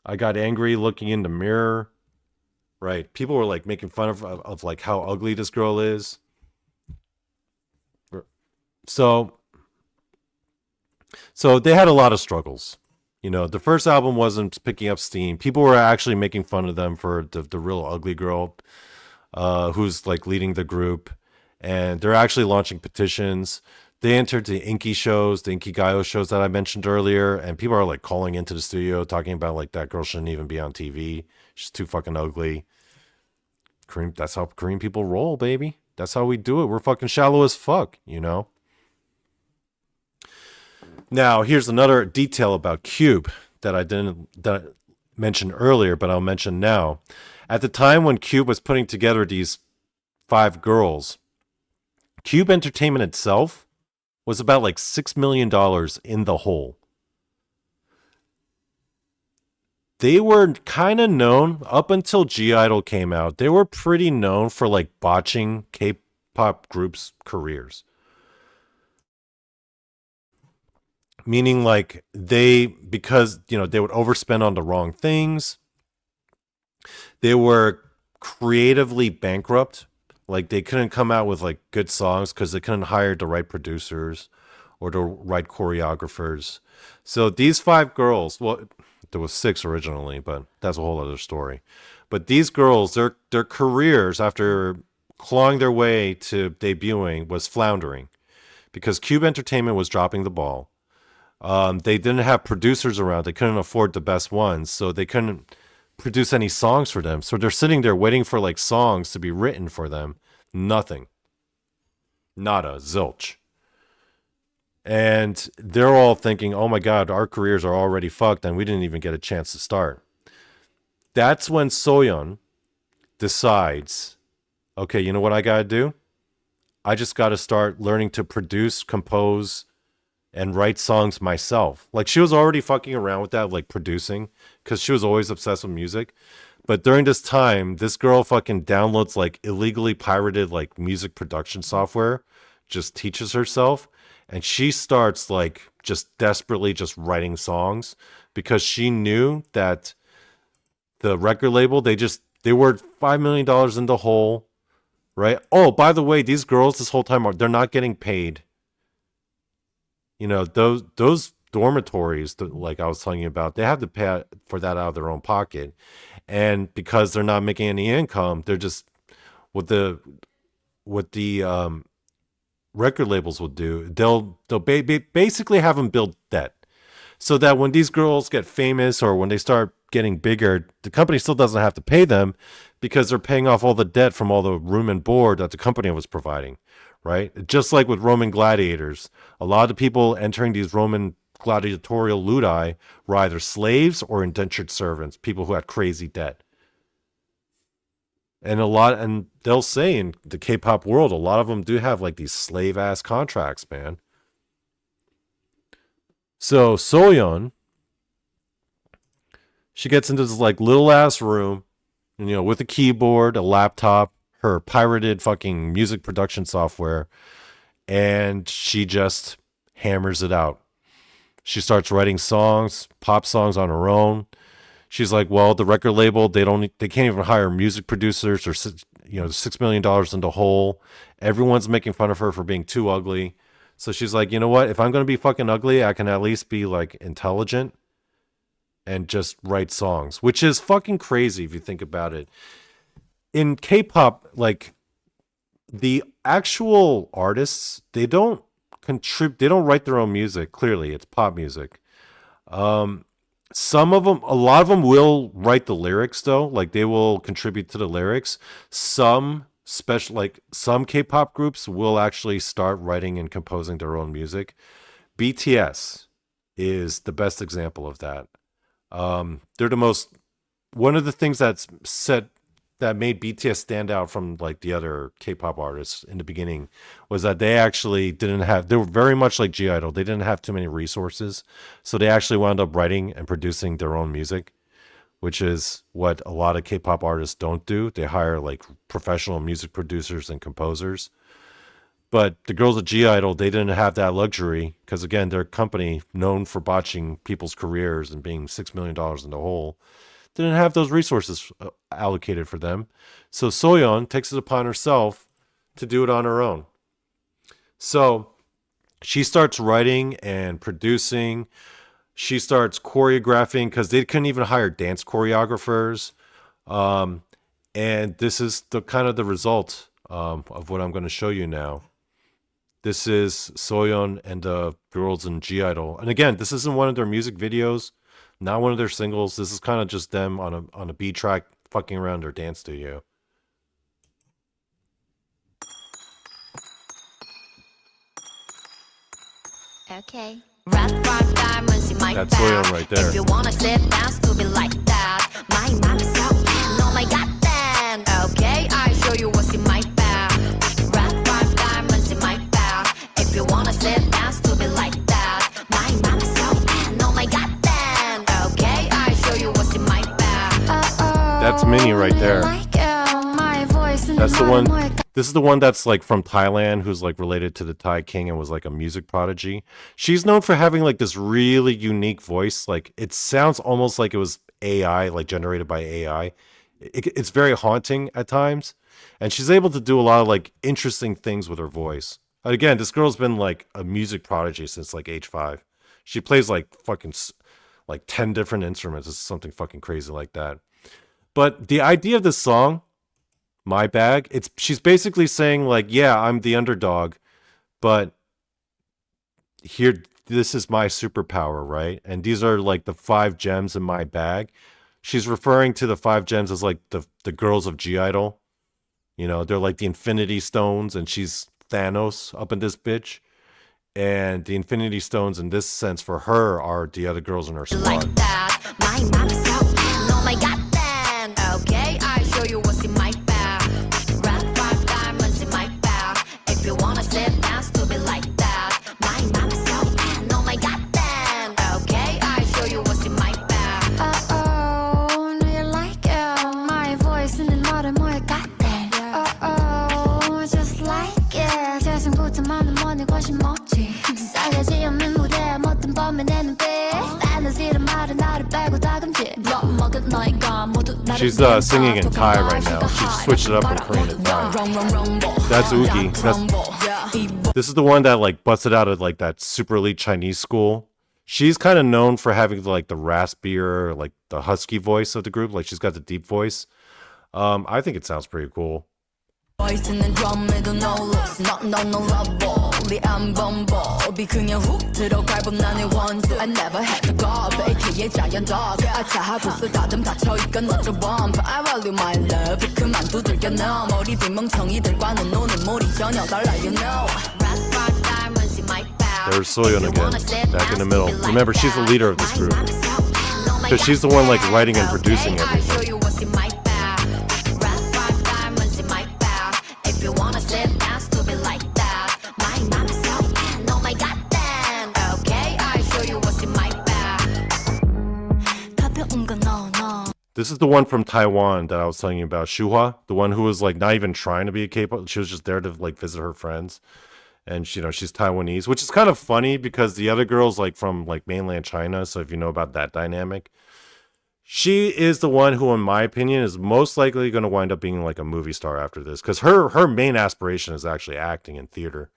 I got angry looking in the mirror. Right. People were like making fun of like how ugly this girl is. So they had a lot of struggles. You know, the first album wasn't picking up steam. People were actually making fun of them for the real ugly girl who's like leading the group. And they're actually launching petitions. They entered the Inky shows, the Inkigayo shows that I mentioned earlier, and people are like calling into the studio talking about like that girl shouldn't even be on TV. She's too fucking ugly. That's how Korean people roll, baby. That's how we do it. We're fucking shallow as fuck, you know? Now, here's another detail about Cube that I didn't mention earlier, but I'll mention now. At the time when Cube was putting together these 5 girls, Cube Entertainment itself was about like $6 million in the hole. They were kind of known up until G-Idol came out. They were pretty known for like botching K-pop groups' careers. Meaning like because, you know, they would overspend on the wrong things. They were creatively bankrupt. Like they couldn't come out with like good songs because they couldn't hire the right producers or the right choreographers. So these 5 girls, well, there was 6 originally, but that's a whole other story. But these girls, their careers after clawing their way to debuting was floundering because Cube Entertainment was dropping the ball. They didn't have producers around. They couldn't afford the best ones, so they couldn't produce any songs for them. So they're sitting there waiting for like songs to be written for them. Nothing. Nada. Zilch. And they're all thinking, oh my God, our careers are already fucked and we didn't even get a chance to start. That's when Soyeon decides, okay, you know what I gotta do? I just gotta start learning to produce, compose, and write songs myself. Like she was already fucking around with that, like producing, because she was always obsessed with music. But during this time, this girl fucking downloads like illegally pirated like music production software, just teaches herself, and she starts like just desperately just writing songs because she knew that the record label, they were $5 million in the hole, right? Oh, by the way, these girls this whole time they're not getting paid. You know, those dormitories, like I was telling you about, they have to pay for that out of their own pocket. And because they're not making any income, they're just what the record labels will do. They'll basically have them build debt so that when these girls get famous or when they start getting bigger, the company still doesn't have to pay them because they're paying off all the debt from all the room and board that the company was providing. Right? Just like with Roman gladiators, a lot of the people entering these Roman gladiatorial ludi were either slaves or indentured servants, people who had crazy debt. And they'll say in the K-pop world, a lot of them do have like these slave ass contracts, man. So Soyeon, she gets into this like little ass room, and, with a keyboard, a laptop, her pirated fucking music production software, and she just hammers it out. She starts writing songs, pop songs on her own. She's like, well, the record label, they can't even hire music producers, or $6 million in the hole. Everyone's making fun of her for being too ugly. So she's like, you know what? If I'm going to be fucking ugly, I can at least be like intelligent and just write songs, which is fucking crazy if you think about it. In K-pop, like the actual artists, they don't write their own music. Clearly, it's pop music. Some of them, a lot of them will write the lyrics though. Like they will contribute to the lyrics. Some K-pop groups will actually start writing and composing their own music. BTS is the best example of that. They're one of the things that made BTS stand out from like the other K-pop artists in the beginning was that they were very much like G-Idol. They didn't have too many resources. So they actually wound up writing and producing their own music, which is what a lot of K-pop artists don't do. They hire like professional music producers and composers. But the girls at G-Idol, they didn't have that luxury because, again, they're a company known for botching people's careers and being $6 million in the hole. Didn't have those resources allocated for them. So Soyeon takes it upon herself to do it on her own. So she starts writing and producing. She starts choreographing because they couldn't even hire dance choreographers. And this is the kind of the result of what I'm going to show you now. This is Soyeon and the girls in G-Idol. And again, this isn't one of their music videos, not one of their singles. This is kind of just them on a B track fucking around their dance studio. Okay. That's Soyeon right there. If you wanna sit down, stupid like that. My mom is so oh my god then. Okay, I show you what's in my bag. Red 5 diamonds in my bag. If you wanna sit down, stupid like that. My mom is so oh my god then. Okay, I show you what's in my bag. That's Minnie right there. That's the one. This is the one that's like from Thailand, who's like related to the Thai king and was like a music prodigy. She's known for having like this really unique voice. Like it sounds almost like it was AI, like generated by AI. It's very haunting at times. And she's able to do a lot of like interesting things with her voice. Again, this girl's been like a music prodigy since like age 5. She plays like fucking like 10 different instruments. It's something fucking crazy like that. But the idea of this song, My Bag, she's basically saying like, yeah, I'm the underdog, but here, this is my superpower, right? And these are like the 5 gems in my bag. She's referring to the 5 gems as like the girls of G-Idol. They're like the Infinity Stones, and she's Thanos up in this bitch. And the Infinity Stones in this sense for her are the other girls in her squad. Like that. My mom is so oh my god then. Okay, I show you what's in my bag. Red 5 diamonds in my bag. If you wanna sit down, stupid like that. My mom is so oh my god then. Okay, I show you what's in my bag. Oh, do you like it? My voice in the modern more goddamn. Oh, just like it. 재생부터 많은 money 관심 없지. 싸가지 없는 무대에 못된 범인 내 눈빛. Fantasy를 말해 나를 빼고 다금지. 먹은 너희가 모두 나를. She's singing in Thai right now. She switched it up from Korean to Thai. That's Ugi. This is the one that like busted out of like that super elite Chinese school. She's kind of known for having like the raspier, like the husky voice of the group. Like she's got the deep voice. I think it sounds pretty cool. Voice in the drum에도 no looks, no love 우리 안 범법이 그냥 훅 들어갈 법 나의 원수 I never had to go, AKA giant dog 아차하고서 다듬 닫혀있건 너저 bump I value my love 그만 두들겨 넣어 머리 빈 멍청이들과는 노는 몰이 전혀 달라 you know Red 5 diamonds in my bag. There's Soyeon again, back in the middle. Remember, she's the leader of this group. Because she's the one like writing and producing everything. This is the one from Taiwan that I was telling you about, Shuhua, the one who was like not even trying to be a K-pop. She was just there to like visit her friends, and she's Taiwanese, which is kind of funny because the other girl's like from like mainland China. So if you know about that dynamic, she is the one who, in my opinion, is most likely going to wind up being like a movie star after this, because her main aspiration is actually acting in theater.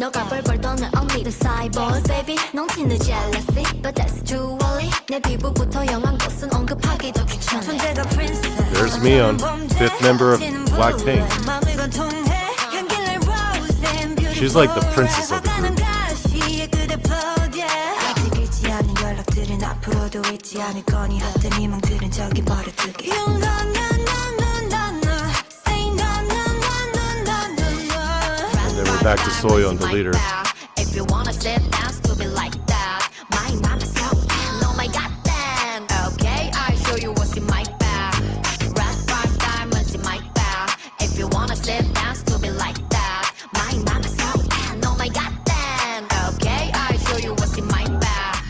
너가 벌벌 떠는 only the side boys baby 넘치는 jealousy but that's too early 내 피부부터 영한 것은 언급하기도 귀찮아 존재가 princess There's Miyeon, fifth member of Blackpink. She's like the princess of the group. 아직 잊지 않은 연락들은 앞으로도 잊지 않을 거니 헛된 희망들은 저기 버려두기 And then we're back to Soyeon, the leader. If you wanna sit down, stupid like that. My mama so oh my god damn. Okay, I'll show you what's in my bag. Red 5 diamonds in my bag. If you wanna sit down, stupid like that. My mama so oh my god damn. Okay, I'll show you what's in my bag.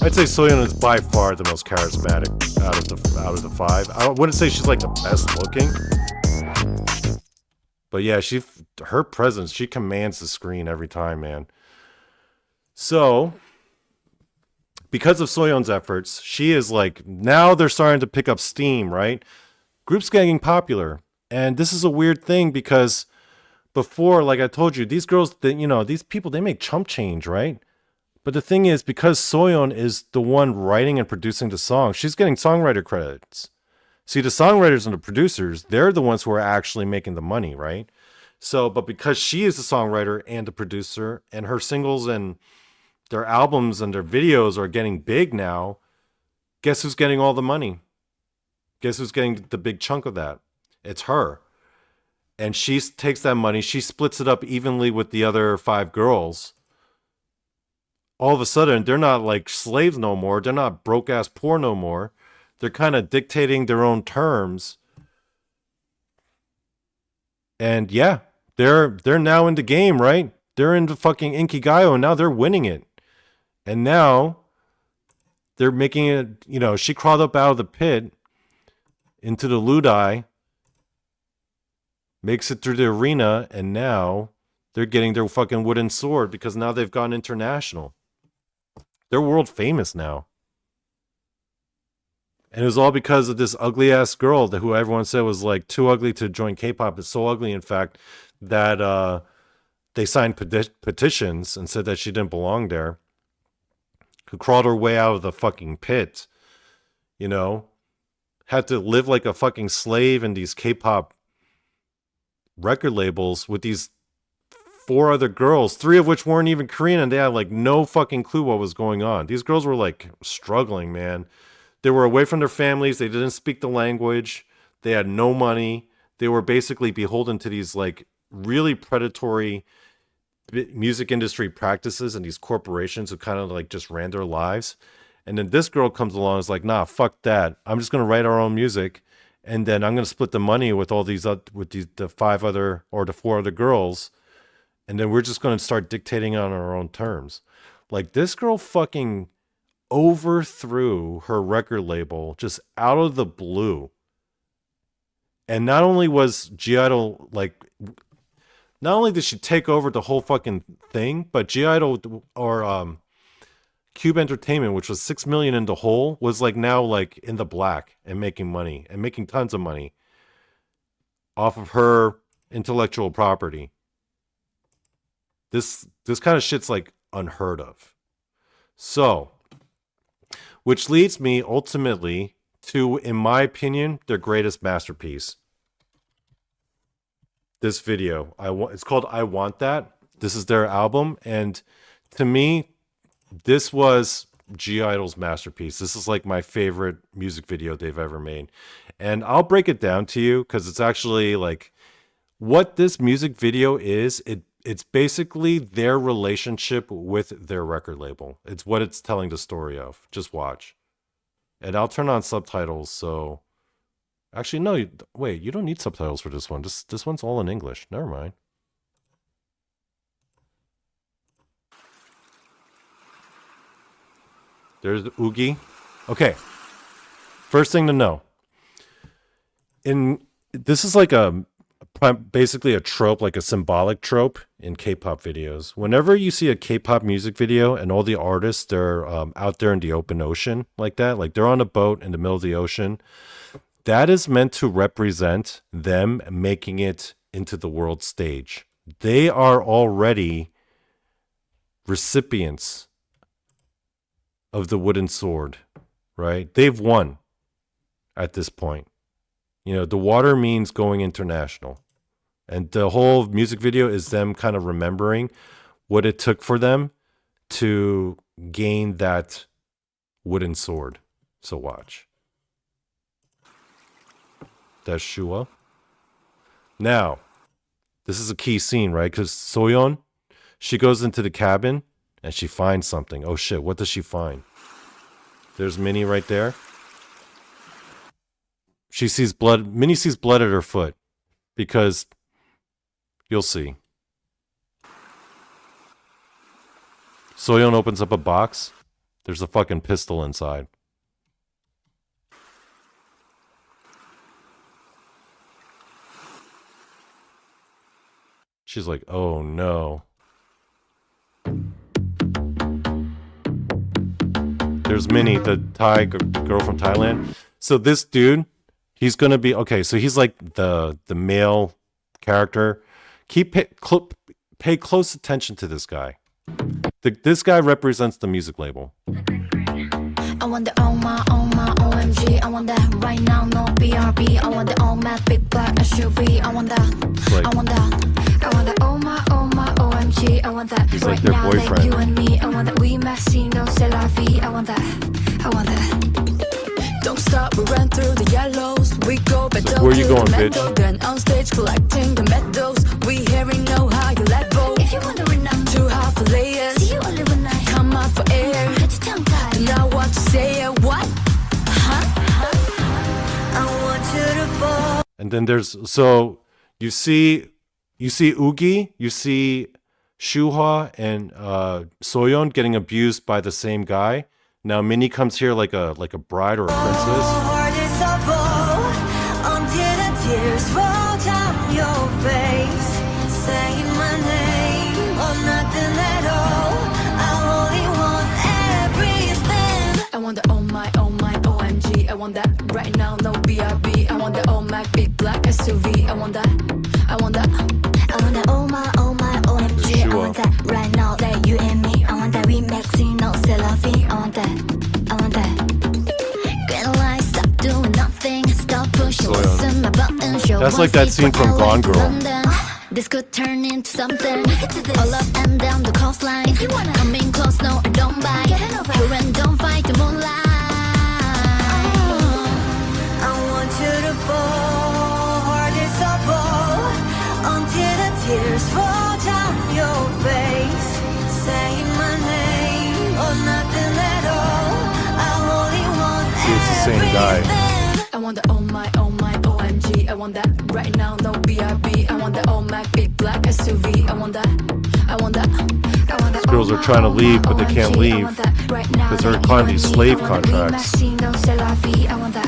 I'd say Soyeon is by far the most charismatic out of the five. I wouldn't say she's like the best looking, but yeah, her presence, she commands the screen every time, man. So, because of Soyeon's efforts, she is like, now they're starting to pick up steam, right? Groups getting popular, and this is a weird thing because before, like I told you, these girls, these people, they make chump change, right? But the thing is, because Soyeon is the one writing and producing the song, she's getting songwriter credits. See, the songwriters and the producers, they're the ones who are actually making the money, right? So, but because she is the songwriter and the producer, and her singles and their albums and their videos are getting big now, guess who's getting all the money? Guess who's getting the big chunk of that? It's her. And she takes that money, she splits it up evenly with the other 5 girls. All of a sudden, they're not like slaves no more. They're not broke ass poor no more. They're kind of dictating their own terms. And yeah, they're now in the game, right? They're in the fucking Inkigayo, and now they're winning it. And now they're making it, she crawled up out of the pit into the Ludai, makes it through the arena, and now they're getting their fucking wooden sword because now they've gone international. They're world famous now. And it was all because of this ugly ass girl who everyone said was like too ugly to join K-pop. It's so ugly, in fact, that they signed petitions and said that she didn't belong there. Who crawled her way out of the fucking pit, had to live like a fucking slave in these K-pop record labels with these 4 other girls, 3 of which weren't even Korean, and they had like no fucking clue what was going on. These girls were like struggling, man. They were away from their families. They didn't speak the language. They had no money. They were basically beholden to these like really predatory music industry practices and these corporations who kind of like just ran their lives. And then this girl comes along and is like, nah, fuck that. I'm just going to write our own music. And then I'm going to split the money with all these, the 5 other or the 4 other girls. And then we're just going to start dictating on our own terms. Like, this girl fucking overthrew her record label just out of the blue. And not only was G-Idol, like, not only did she take over the whole fucking thing, but G-Idol or Cube Entertainment, which was $6 million in the hole, was like now like in the black and making money and making tons of money off of her intellectual property. This kind of shit's like unheard of. So, which leads me ultimately to, in my opinion, their greatest masterpiece. This video. It's called I Want That. This is their album, and to me, this was G-Idol's masterpiece. This is like my favorite music video they've ever made. And I'll break it down to you because it's actually like what this music video is. It's basically their relationship with their record label. It's what it's telling the story of. Just watch. And I'll turn on subtitles so Actually, no. Wait, you don't need subtitles for this one. This one's all in English. Never mind. There's the Oogie. Okay. First thing to know. This is like basically a trope, like a symbolic trope in K-pop videos. Whenever you see a K-pop music video and all the artists, they're out there in the open ocean like that, like they're on a boat in the middle of the ocean, that is meant to represent them making it into the world stage. They are already recipients of the wooden sword, right? They've won at this point. You know, the water means going international. And the whole music video is them kind of remembering what it took for them to gain that wooden sword. So watch. That's Shua. Now, this is a key scene, right? Because Soyeon, she goes into the cabin and she finds something. Oh shit, what does she find? There's Minnie right there. She sees blood. Minnie sees blood at her foot because you'll see. Soyeon opens up a box. There's a fucking pistol inside. She's like, oh no. There's Minnie, the Thai girl from Thailand. So this dude, he's gonna be okay. So he's like the male character. Pay close attention to this guy. This guy represents the music label. I want the oh my OMG. I want that right now, no BRB. I want the all matte big black SUV. I want that. Like, I want that. I want the oh my OMG. I want that he's right like their now, boyfriend. like you and me. I want that we maxi, no c'est la vie. I want that. I want that. Don't stop, we ran through the yellows. We go back So where you going, the bitch? meadow, then on stage collecting the medals. We hearing no higher level. If you wanna win now, two half layers. See you only one night. Come out for air. It's tongue tied. Now what to say? What? I want you to fall. And then there's you see Oogie, you see Shuhwa and Soyeon getting abused by the same guy. Now Minnie comes here like a bride or a princess. Hardest of all, until the tears roll down your face. Say my name or nothing at all. I only want everything. I want the oh my OMG. I want that right now, no BRB. I want the all Mac big black SUV. I want that. I want that. I want the oh my OMG. I want that right now, that you and me. I want that we maxi, no c'est la vie. I want that. I want that. Green light, stop doing nothing. Stop pushing, listen my button. Show That's like that scene from Gone Girl. This could turn into something. All up and down the coastline. If you wanna come in close, no, I don't bite. Here and don't fight the moonlight. I want you to fall, hardest of all, until the tears roll down your face. Say my name or nothing at all. I only want See, it's the same guy. everything. I want the oh my OMG. I want that right now, no BRB. I want the all Mac big black SUV. I want that. I want that. I want that. Girls are trying to leave, but they can't leave because they're in these slave contracts. I want that.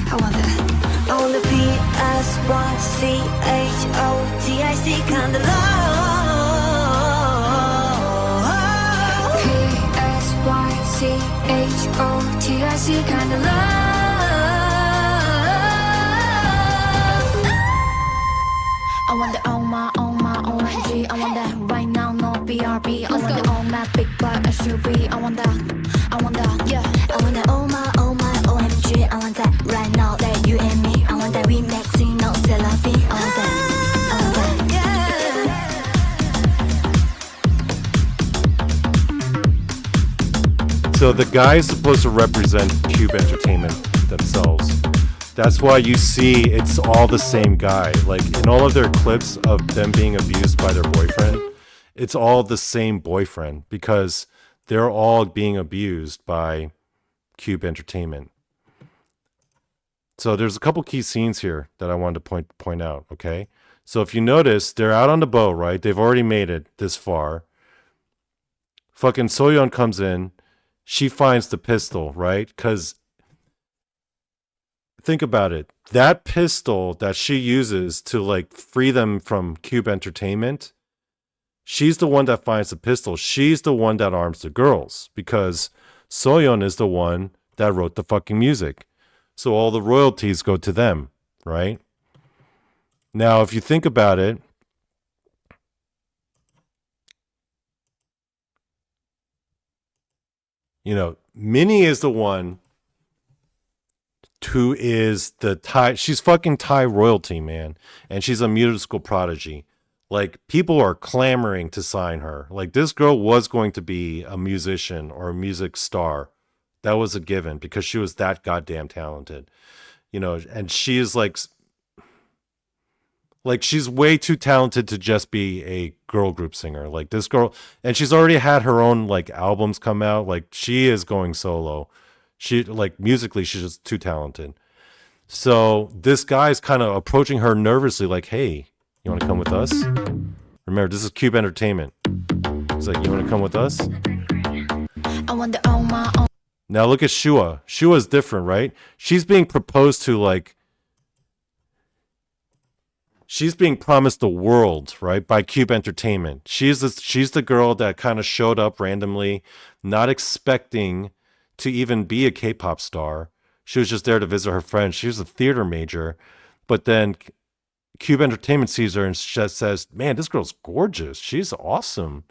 I want that. I want the PSYCHOTIC kind of love. PSYCHOTIC kind of love. I want the oh my OMG. I want that right now, no BRB. I want the all matte big black SUV. I want that. I want that. Yeah. I want the oh my OMG. I want that right now, that you and me. I want that we maxi, no c'est la vie. I want that. I want that. So the guy is supposed to represent Cube Entertainment themselves. That's why you see it's all the same guy. Like in all of their clips of them being abused by their boyfriend, it's all the same boyfriend because they're all being abused by Cube Entertainment. So there's a couple key scenes here that I wanted to point out, okay? So if you notice, they're out on the boat, right? They've already made it this far. Fucking Soyeon comes in. She finds the pistol, right? Because think about it. That pistol that she uses to like free them from Cube Entertainment, she's the one that finds the pistol. She's the one that arms the girls because Soyeon is the one that wrote the fucking music. So all the royalties go to them, right? Now, if you think about it, you know, Minnie is the one who is the Thai. She's fucking Thai royalty, man. And she's a musical prodigy. Like, people are clamoring to sign her. Like, this girl was going to be a musician or a music star. That was a given because she was that goddamn talented. You know, and she is like she's way too talented to just be a girl group singer. Like this girl, and she's already had her own like albums come out. Like she is going solo. She like musically, she's just too talented. So this guy's kind of approaching her nervously, like, "Hey, you want to come with us?" Remember, this is Cube Entertainment. He's like, "You want to come with us?" I want to own my own. Now look at Shua. Shua's different, right? She's being proposed to like. She's being promised the world, right, by Cube Entertainment. She's the girl that kind of showed up randomly, not expecting to even be a K-pop star. She was just there to visit her friends. She was a theater major, but then Cube Entertainment sees her and just says, "Man, this girl's gorgeous. She's awesome,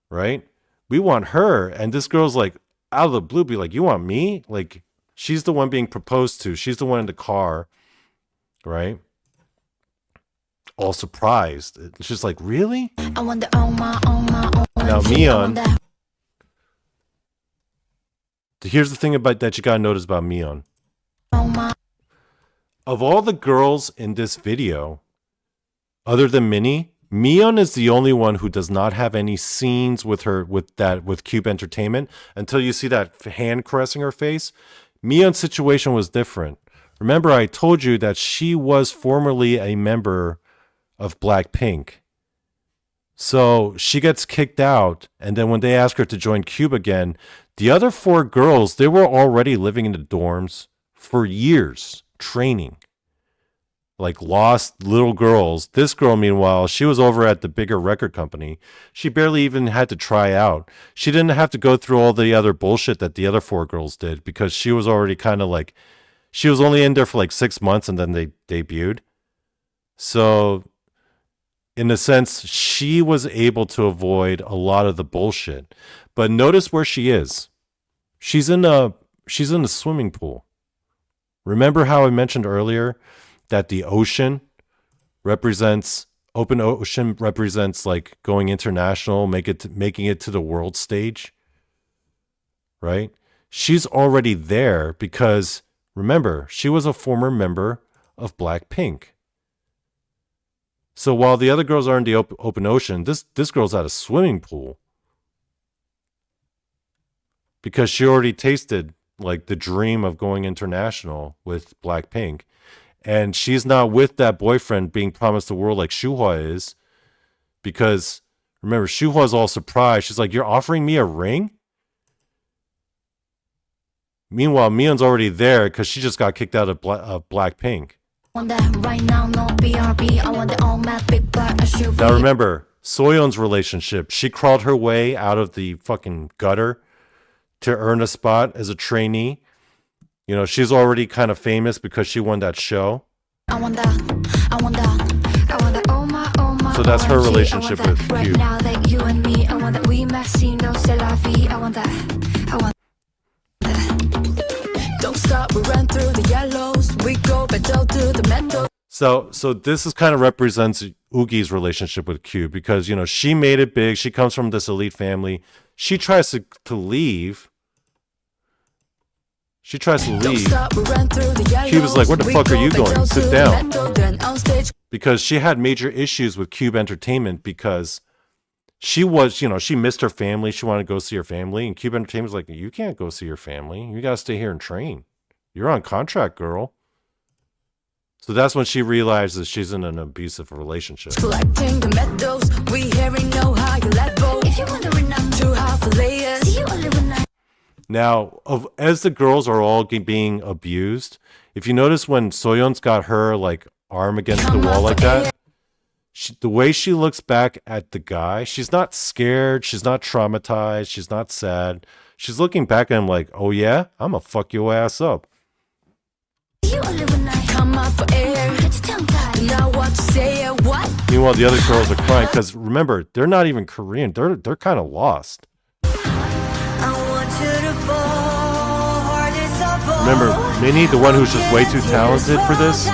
right? We want her." And this girl's like, out of the blue, be like, "You want me?" Like, she's the one being proposed to. She's the one in the car, right? All surprised. It's just like, really? I want to own my own. Now, Mion. Here's the thing about that you gotta notice about Mion. Of all the girls in this video, other than Minnie, Mion is the only one who does not have any scenes with her with Cube Entertainment until you see that hand caressing her face. Mion's situation was different. Remember, I told you that she was formerly a member of Blackpink. So she gets kicked out, and then when they ask her to join Cube again, the other 4 girls, they were already living in the dorms for years, training. Like lost little girls. This girl, meanwhile, she was over at the bigger record company. She barely even had to try out. She didn't have to go through all the other bullshit that the other 4 girls did because she was already kind of like, she was only in there for like 6 months and then they debuted. So in a sense, she was able to avoid a lot of the bullshit. But notice where she is. She's in a swimming pool. Remember how I mentioned earlier that the ocean represents, open ocean represents like going international, making it to the world stage, right? She's already there because, remember, she was a former member of Blackpink. So while the other girls are in the open ocean, this girl's at a swimming pool because she already tasted like the dream of going international with Blackpink. And she's not with that boyfriend being promised the world like Shuhua is. Because, remember, Shuhua's all surprised. She's like, "You're offering me a ring?" Meanwhile, Mion's already there because she just got kicked out of Blackpink. Now remember, Soyeon's relationship. She crawled her way out of the fucking gutter to earn a spot as a trainee. You know, she's already kind of famous because she won that show. So that's her relationship with Cube. So this is kind of represents Oogi's relationship with Cube because, you know, she made it big. She comes from this elite family. She tries to leave. She tries to leave. Cube is like, "Where the fuck are you going? Sit down." Because she had major issues with Cube Entertainment because she was, you know, she missed her family. She wanted to go see her family. And Cube Entertainment was like, "You can't go see your family. You got to stay here and train. You're on contract, girl. So that's when she realizes she's in an abusive relationship. Collecting the medals, we already know how you let go. If you wondering, I'm too hard for layers. See you only when I. Now, as the girls are all being abused, if you notice when Soyeon's got her like arm against the wall like that, the way she looks back at the guy, she's not scared, she's not traumatized, she's not sad. She's looking back at him like, oh yeah, I'm gonna fuck your ass up. See you only when I come up for air. Get your tongue tied. Now what you say, what? Meanwhile, the other girls are crying because remember, they're not even Korean. They're kind of lost. Remember, Minnie, the one who's just way too talented for this,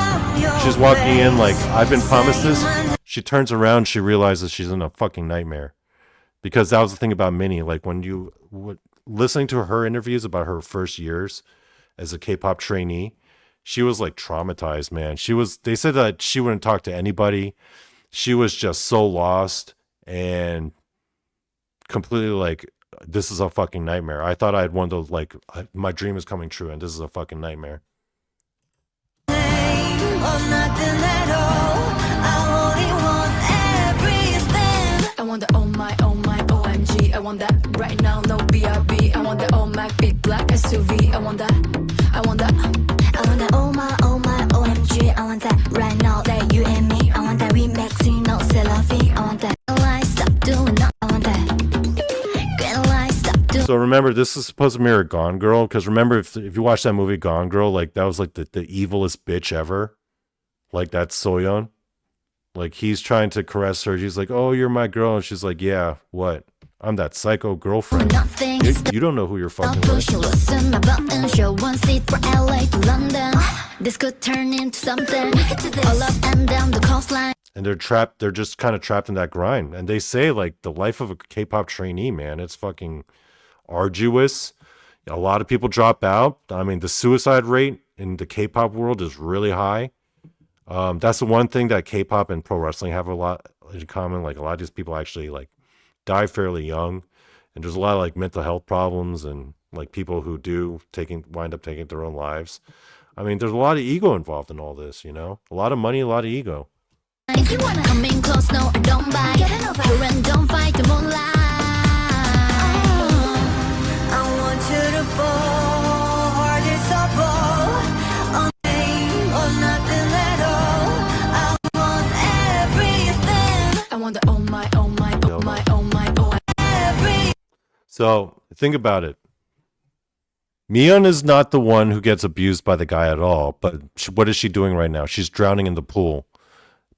she's walking in like, I've been promised this. She turns around, she realizes she's in a fucking nightmare. Because that was the thing about Minnie. Like, when you listening to her interviews about her first years as a K-pop trainee, she was like traumatized, man. They said that she wouldn't talk to anybody. She was just so lost and completely like, this is a fucking nightmare. I thought I had one of those, like, my dream is coming true, and this is a fucking nightmare. I want the oh my, OMG. I want that right now, no BRB. I want the oh my, big black SUV. I want that oh my, OMG. I want that right now, that you and me. I want that remixing, no selfie. I want that. Stop doing that. I want that. So remember, this is supposed to mirror Gone Girl, because remember, if you watch that movie Gone Girl, like that was like the evilest bitch ever. Like that's Soyeon. Like he's trying to caress her. She's like, "Oh, you're my girl," and she's like, "Yeah, what? I'm that psycho girlfriend. You don't know who you're fucking with." This could turn into something. All up and down the coastline. And they're trapped. They're just kind of trapped in that grind. And they say like the life of a K-pop trainee, man, it's fucking arduous. A lot of people drop out. I mean, the suicide rate in the K-pop world is really high. That's the one thing that K-pop and pro wrestling have a lot in common. Like a lot of these people actually like die fairly young, and there's a lot of like mental health problems and like people who do wind up taking their own lives. I mean, there's a lot of ego involved in all this, you know, a lot of money, a lot of ego. If you wanna come in close, no, don't bite. Get it over here and don't fight the moonlight. I want you to fall, hardest of all. On pain or nothing at all. I want everything. I want the oh my, everything. So think about it. Miyeon is not the one who gets abused by the guy at all, but what is she doing right now? She's drowning in the pool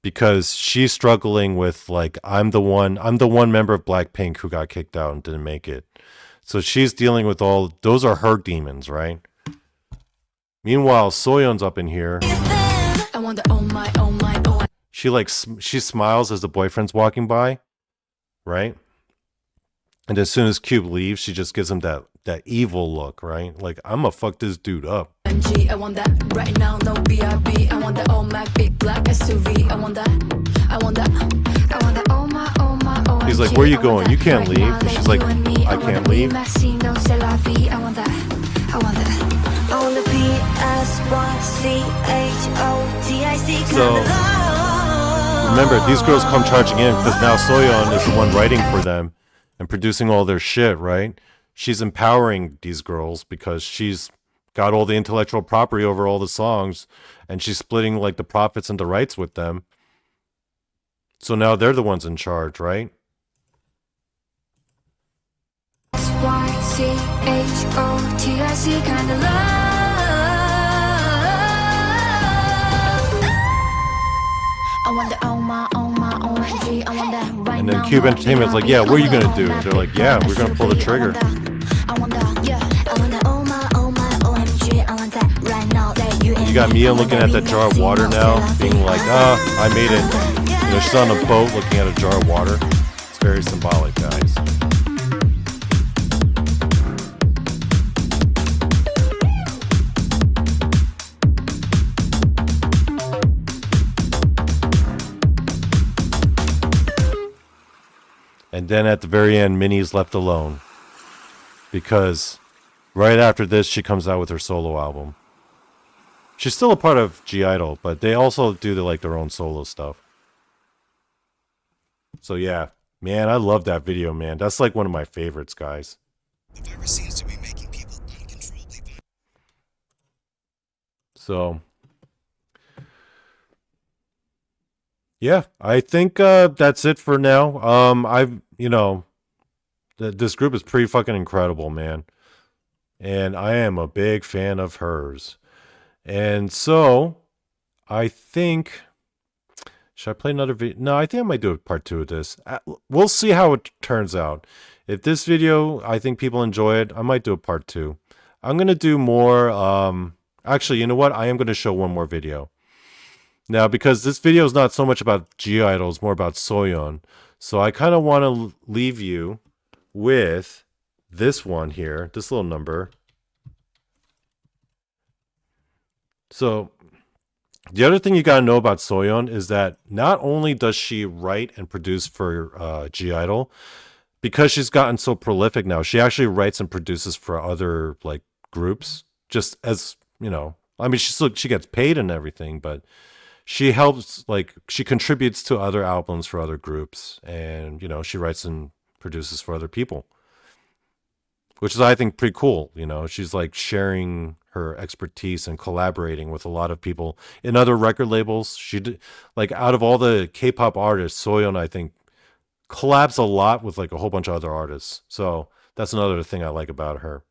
because she's struggling with like, I'm the one member of Blackpink who got kicked out and didn't make it. So she's dealing with those are her demons, right? Meanwhile, Soyeon's up in here. I want the oh my, she smiles as the boyfriend's walking by, right? And as soon as Cube leaves, she just gives him that evil look, right? Like, I'm gonna fuck this dude up. I want that right now, no BRB. I want the oh my, big black SUV. I want that oh my, OMG. He's like, where you going? You can't leave. And she's like, I can't leave. I want that. I want the PSYCHOTIC. So remember, these girls come charging in because now Soyeon is the one writing for them and producing all their shit, right? She's empowering these girls because she's got all the intellectual property over all the songs, and she's splitting like the profits and the rights with them. So now they're the ones in charge, right? SYCHOTIC kind of love. I want the oh my, OMG. I want that right now. And then Cube Entertainment's like, yeah, what are you gonna do? They're like, yeah, we're gonna pull the trigger. You got Mia looking at that jar of water now, being like, I made it. You know, she's on a boat looking at a jar of water. It's very symbolic, guys. And then at the very end, Minnie's left alone. Because right after this, she comes out with her solo album. She's still a part of G-Idol, but they also do their own solo stuff. So yeah, man, I love that video, man. That's like one of my favorites, guys. The virus seems to be making people uncontrollably violent. So yeah, I think that's it for now. This group is pretty fucking incredible, man. And I am a big fan of hers. And so, I think... Should I play another video? No, I think I might do a part 2 of this. We'll see how it turns out. If this video, I think people enjoy it, I might do a part 2. I'm going to do more... Actually, you know what? I am going to show one more video. Now, because this video is not so much about G-Idol, it's more about Soyeon. So I kind of want to leave you with this one here, this little number. So the other thing you got to know about Soyeon is that not only does she write and produce for G-Idol, because she's gotten so prolific now, she actually writes and produces for other groups. Just as I mean, she gets paid and everything, but she helps, she contributes to other albums for other groups, and she writes and produces for other people, which is, I think, pretty cool. She's sharing her expertise and collaborating with a lot of people in other record labels. She did, out of all the K-pop artists, Soyeon, I think, collabs a lot with a whole bunch of other artists. So that's another thing I like about her.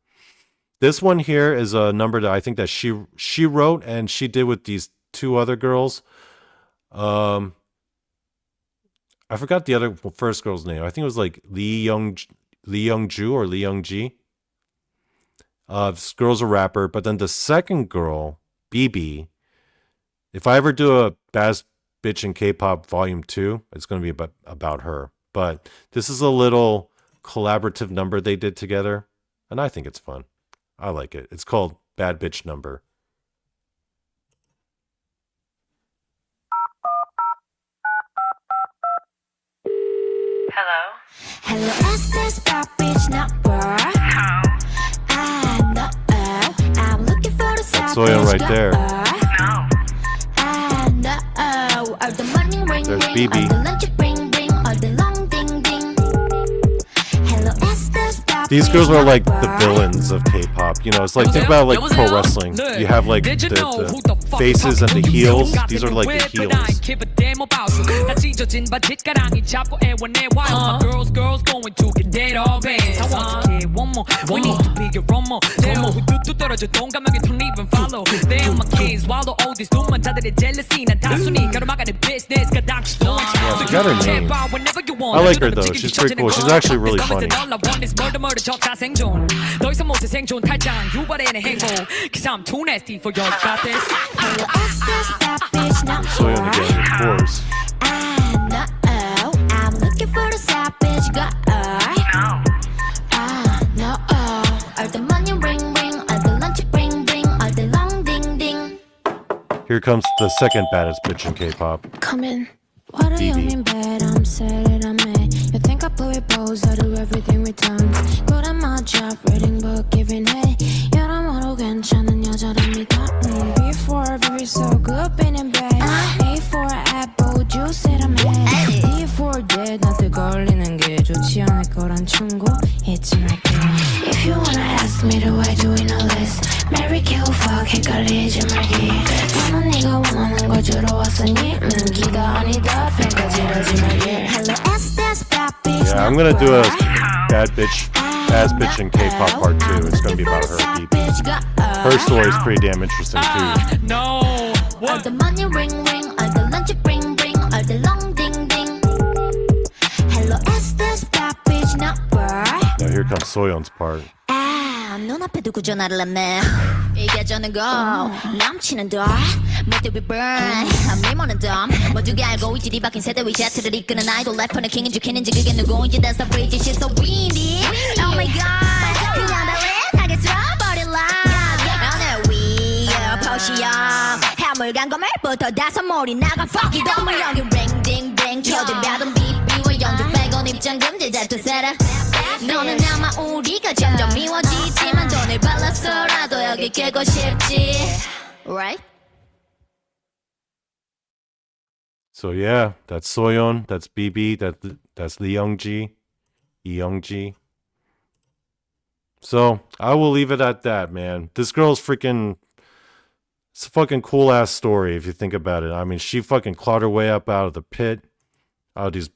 This one here is a number that I think that she wrote and she did with these 2 other girls. I forgot the first girl's name. I think it was Lee Young-ju or Lee Young-ji. This girl's a rapper, but then the second girl, BB, if I ever do a Baddest Bitch in K-Pop Volume 2, it's going to be about her. But this is a little collaborative number they did together, and I think it's fun. I like it. It's called Bad Bitch Number. Hello, is this bad bitch number? I'm looking for the That's Soyeon right there. There's BB. These girls are the villains of K-pop. It's think about pro wrestling. You have the faces and the heels. These are the heels. Girls going to get dead all bands. I want to get one more. We need to be your Romo. 후뚜뚜 떨어져 동감하게 don't even follow. They are my kids. Swallow all these 눈만자들의 jealousy. 난 단순히 가로막아내 business. Yeah, she got her name. I like her though. She's pretty cool. She's actually really funny. 적자 생존 더 이상 못해 생존 탈장 유발에는 행복 Cause I'm too nasty for your goddess Soyeon again, of course. I'm looking for the sad bitch girl. No, all the money ring ring, all the lunch bring bring, all the long ding ding. Here comes the second baddest bitch in K-pop. Come in. What do you mean bad? I'm sad that I'm mad. You think I play balls, I do everything with tongues. Good at my job, reading book, giving head. 여러모로 괜찮은 여자랍니다. Before, very so good, been in bed. A for apple juice, I'm head. D for dead, 나한테 걸리는 게 좋지 않을 거란 충고 잊지 말게요. If you wanna ask me the way do we know this? Marry, kill, fuck, 헷갈리지 말기. 너는 네가 원하는 걸 주러 왔으니 기가 아니다. Yeah, I'm gonna do a bad bitch in K-pop part 2. It's gonna be about her. Her story is pretty damn interesting too. No. All the money ring ring, all the lunch bring bring, all the long ding ding. Hello, is this bad bitch number? Now here comes Soyeon's part. 눈앞에 두고 전화를 했네 이게 저는 거 남친은 더 못해 we burn 미모는 덤 모두가 알고 있지 뒤바뀐 세대 위자트를 이끄는 아이돌 래퍼는 킹인 줄 키는지 그게 누구인지 that's the bridge she's so windy oh my god 그냥 다 랩하게 쓸어버릴라 오늘 위에 포시형 해물 간거멜부터 다섯 몰이 나간 fuck it 너무 여기 ring ding 쳐들려던 BB와 영주 빼곤 입장금 제자투 세라 너는 아마 우리가 점점 미워지지만 돈을 발랐어라도 여기 깨고 싶지 Right? So yeah, that's Soyeon, that's BB, that's Lee Youngji. So I will leave it at that, man. This girl's freaking. It's a fucking cool ass story if you think about it. I mean, she fucking clawed her way up out of the pit, out of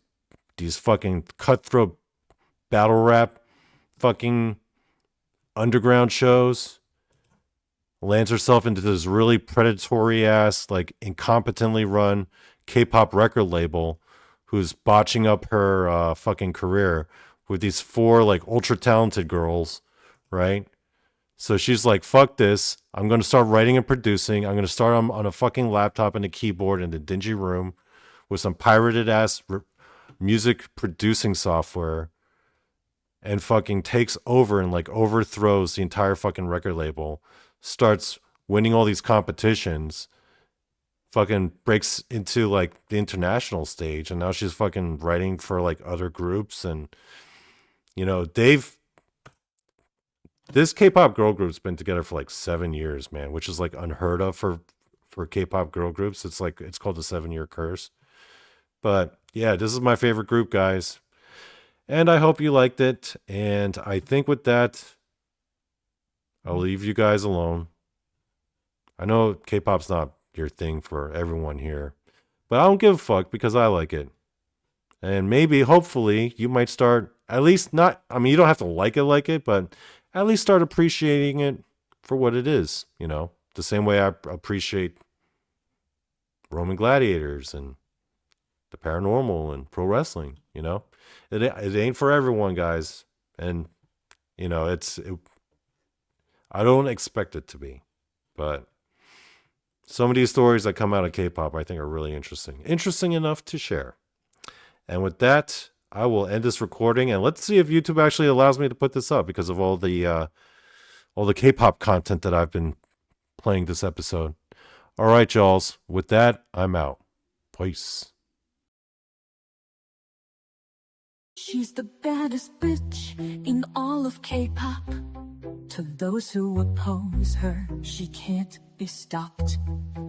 these fucking cutthroat battle rap, fucking underground shows. Lands herself into this really predatory ass, like incompetently run K-pop record label, who's botching up her fucking career with these 4 like ultra talented girls, right? So she's like, fuck this. I'm going to start writing and producing. I'm going to start on a fucking laptop and a keyboard in a dingy room with some pirated ass music producing software, and fucking takes over and like overthrows the entire fucking record label. Starts winning all these competitions. Fucking breaks into like the international stage, and now she's fucking writing for like other groups. And you know, this K-pop girl group's been together for like 7 years, man, which is like unheard of for K-pop girl groups. It's like, it's called the 7-year curse. But yeah, this is my favorite group, guys, and I hope you liked it. And I think with that, I'll leave you guys alone. I know K-pop's not your thing for everyone here, but I don't give a fuck because I like it. And maybe, hopefully, you might start, at least not, I mean, you don't have to like it, but at least start appreciating it for what it is, you know? The same way I appreciate Roman gladiators and the paranormal and pro wrestling, you know? It ain't for everyone, guys. And, you know, I don't expect it to be. But some of these stories that come out of K-pop, I think, are really interesting. Interesting enough to share. And with that, I will end this recording, and let's see if YouTube actually allows me to put this up because of all the K-pop content that I've been playing this episode. All right, y'alls. With that, I'm out. Peace. She's the baddest bitch in all of K-pop. To those who oppose her, she can't be stopped.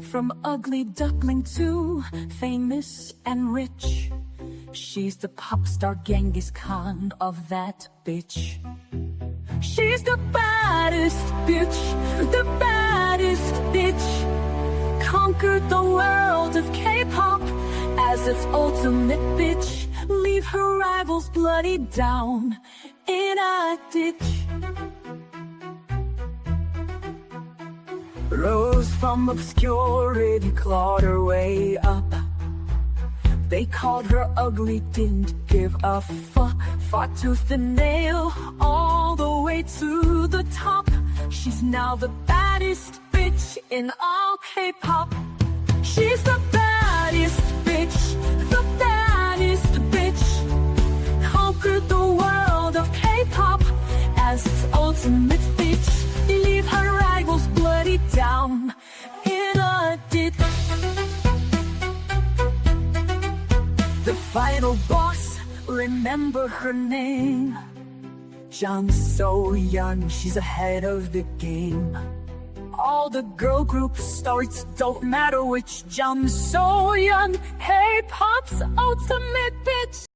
From ugly duckling to famous and rich, she's the pop star Genghis Khan of that bitch. She's the baddest bitch, the baddest bitch. Conquered the world of K-pop as its ultimate bitch. Leave her rivals bloody down in a ditch. Rose from obscurity, clawed her way up. They called her ugly, didn't give a fuck. Fought tooth and nail all the way to the top. She's now the baddest bitch in all K-pop. She's the baddest bitch, the baddest bitch. Conquered the world of K-pop as its ultimate bitch. Leave her rivals bloody down in a ditch. The final boss, remember her name? Jung So-yeon, she's ahead of the game. All the girl group starts, don't matter which. Jung So-yeon, K-pop's ultimate bitch.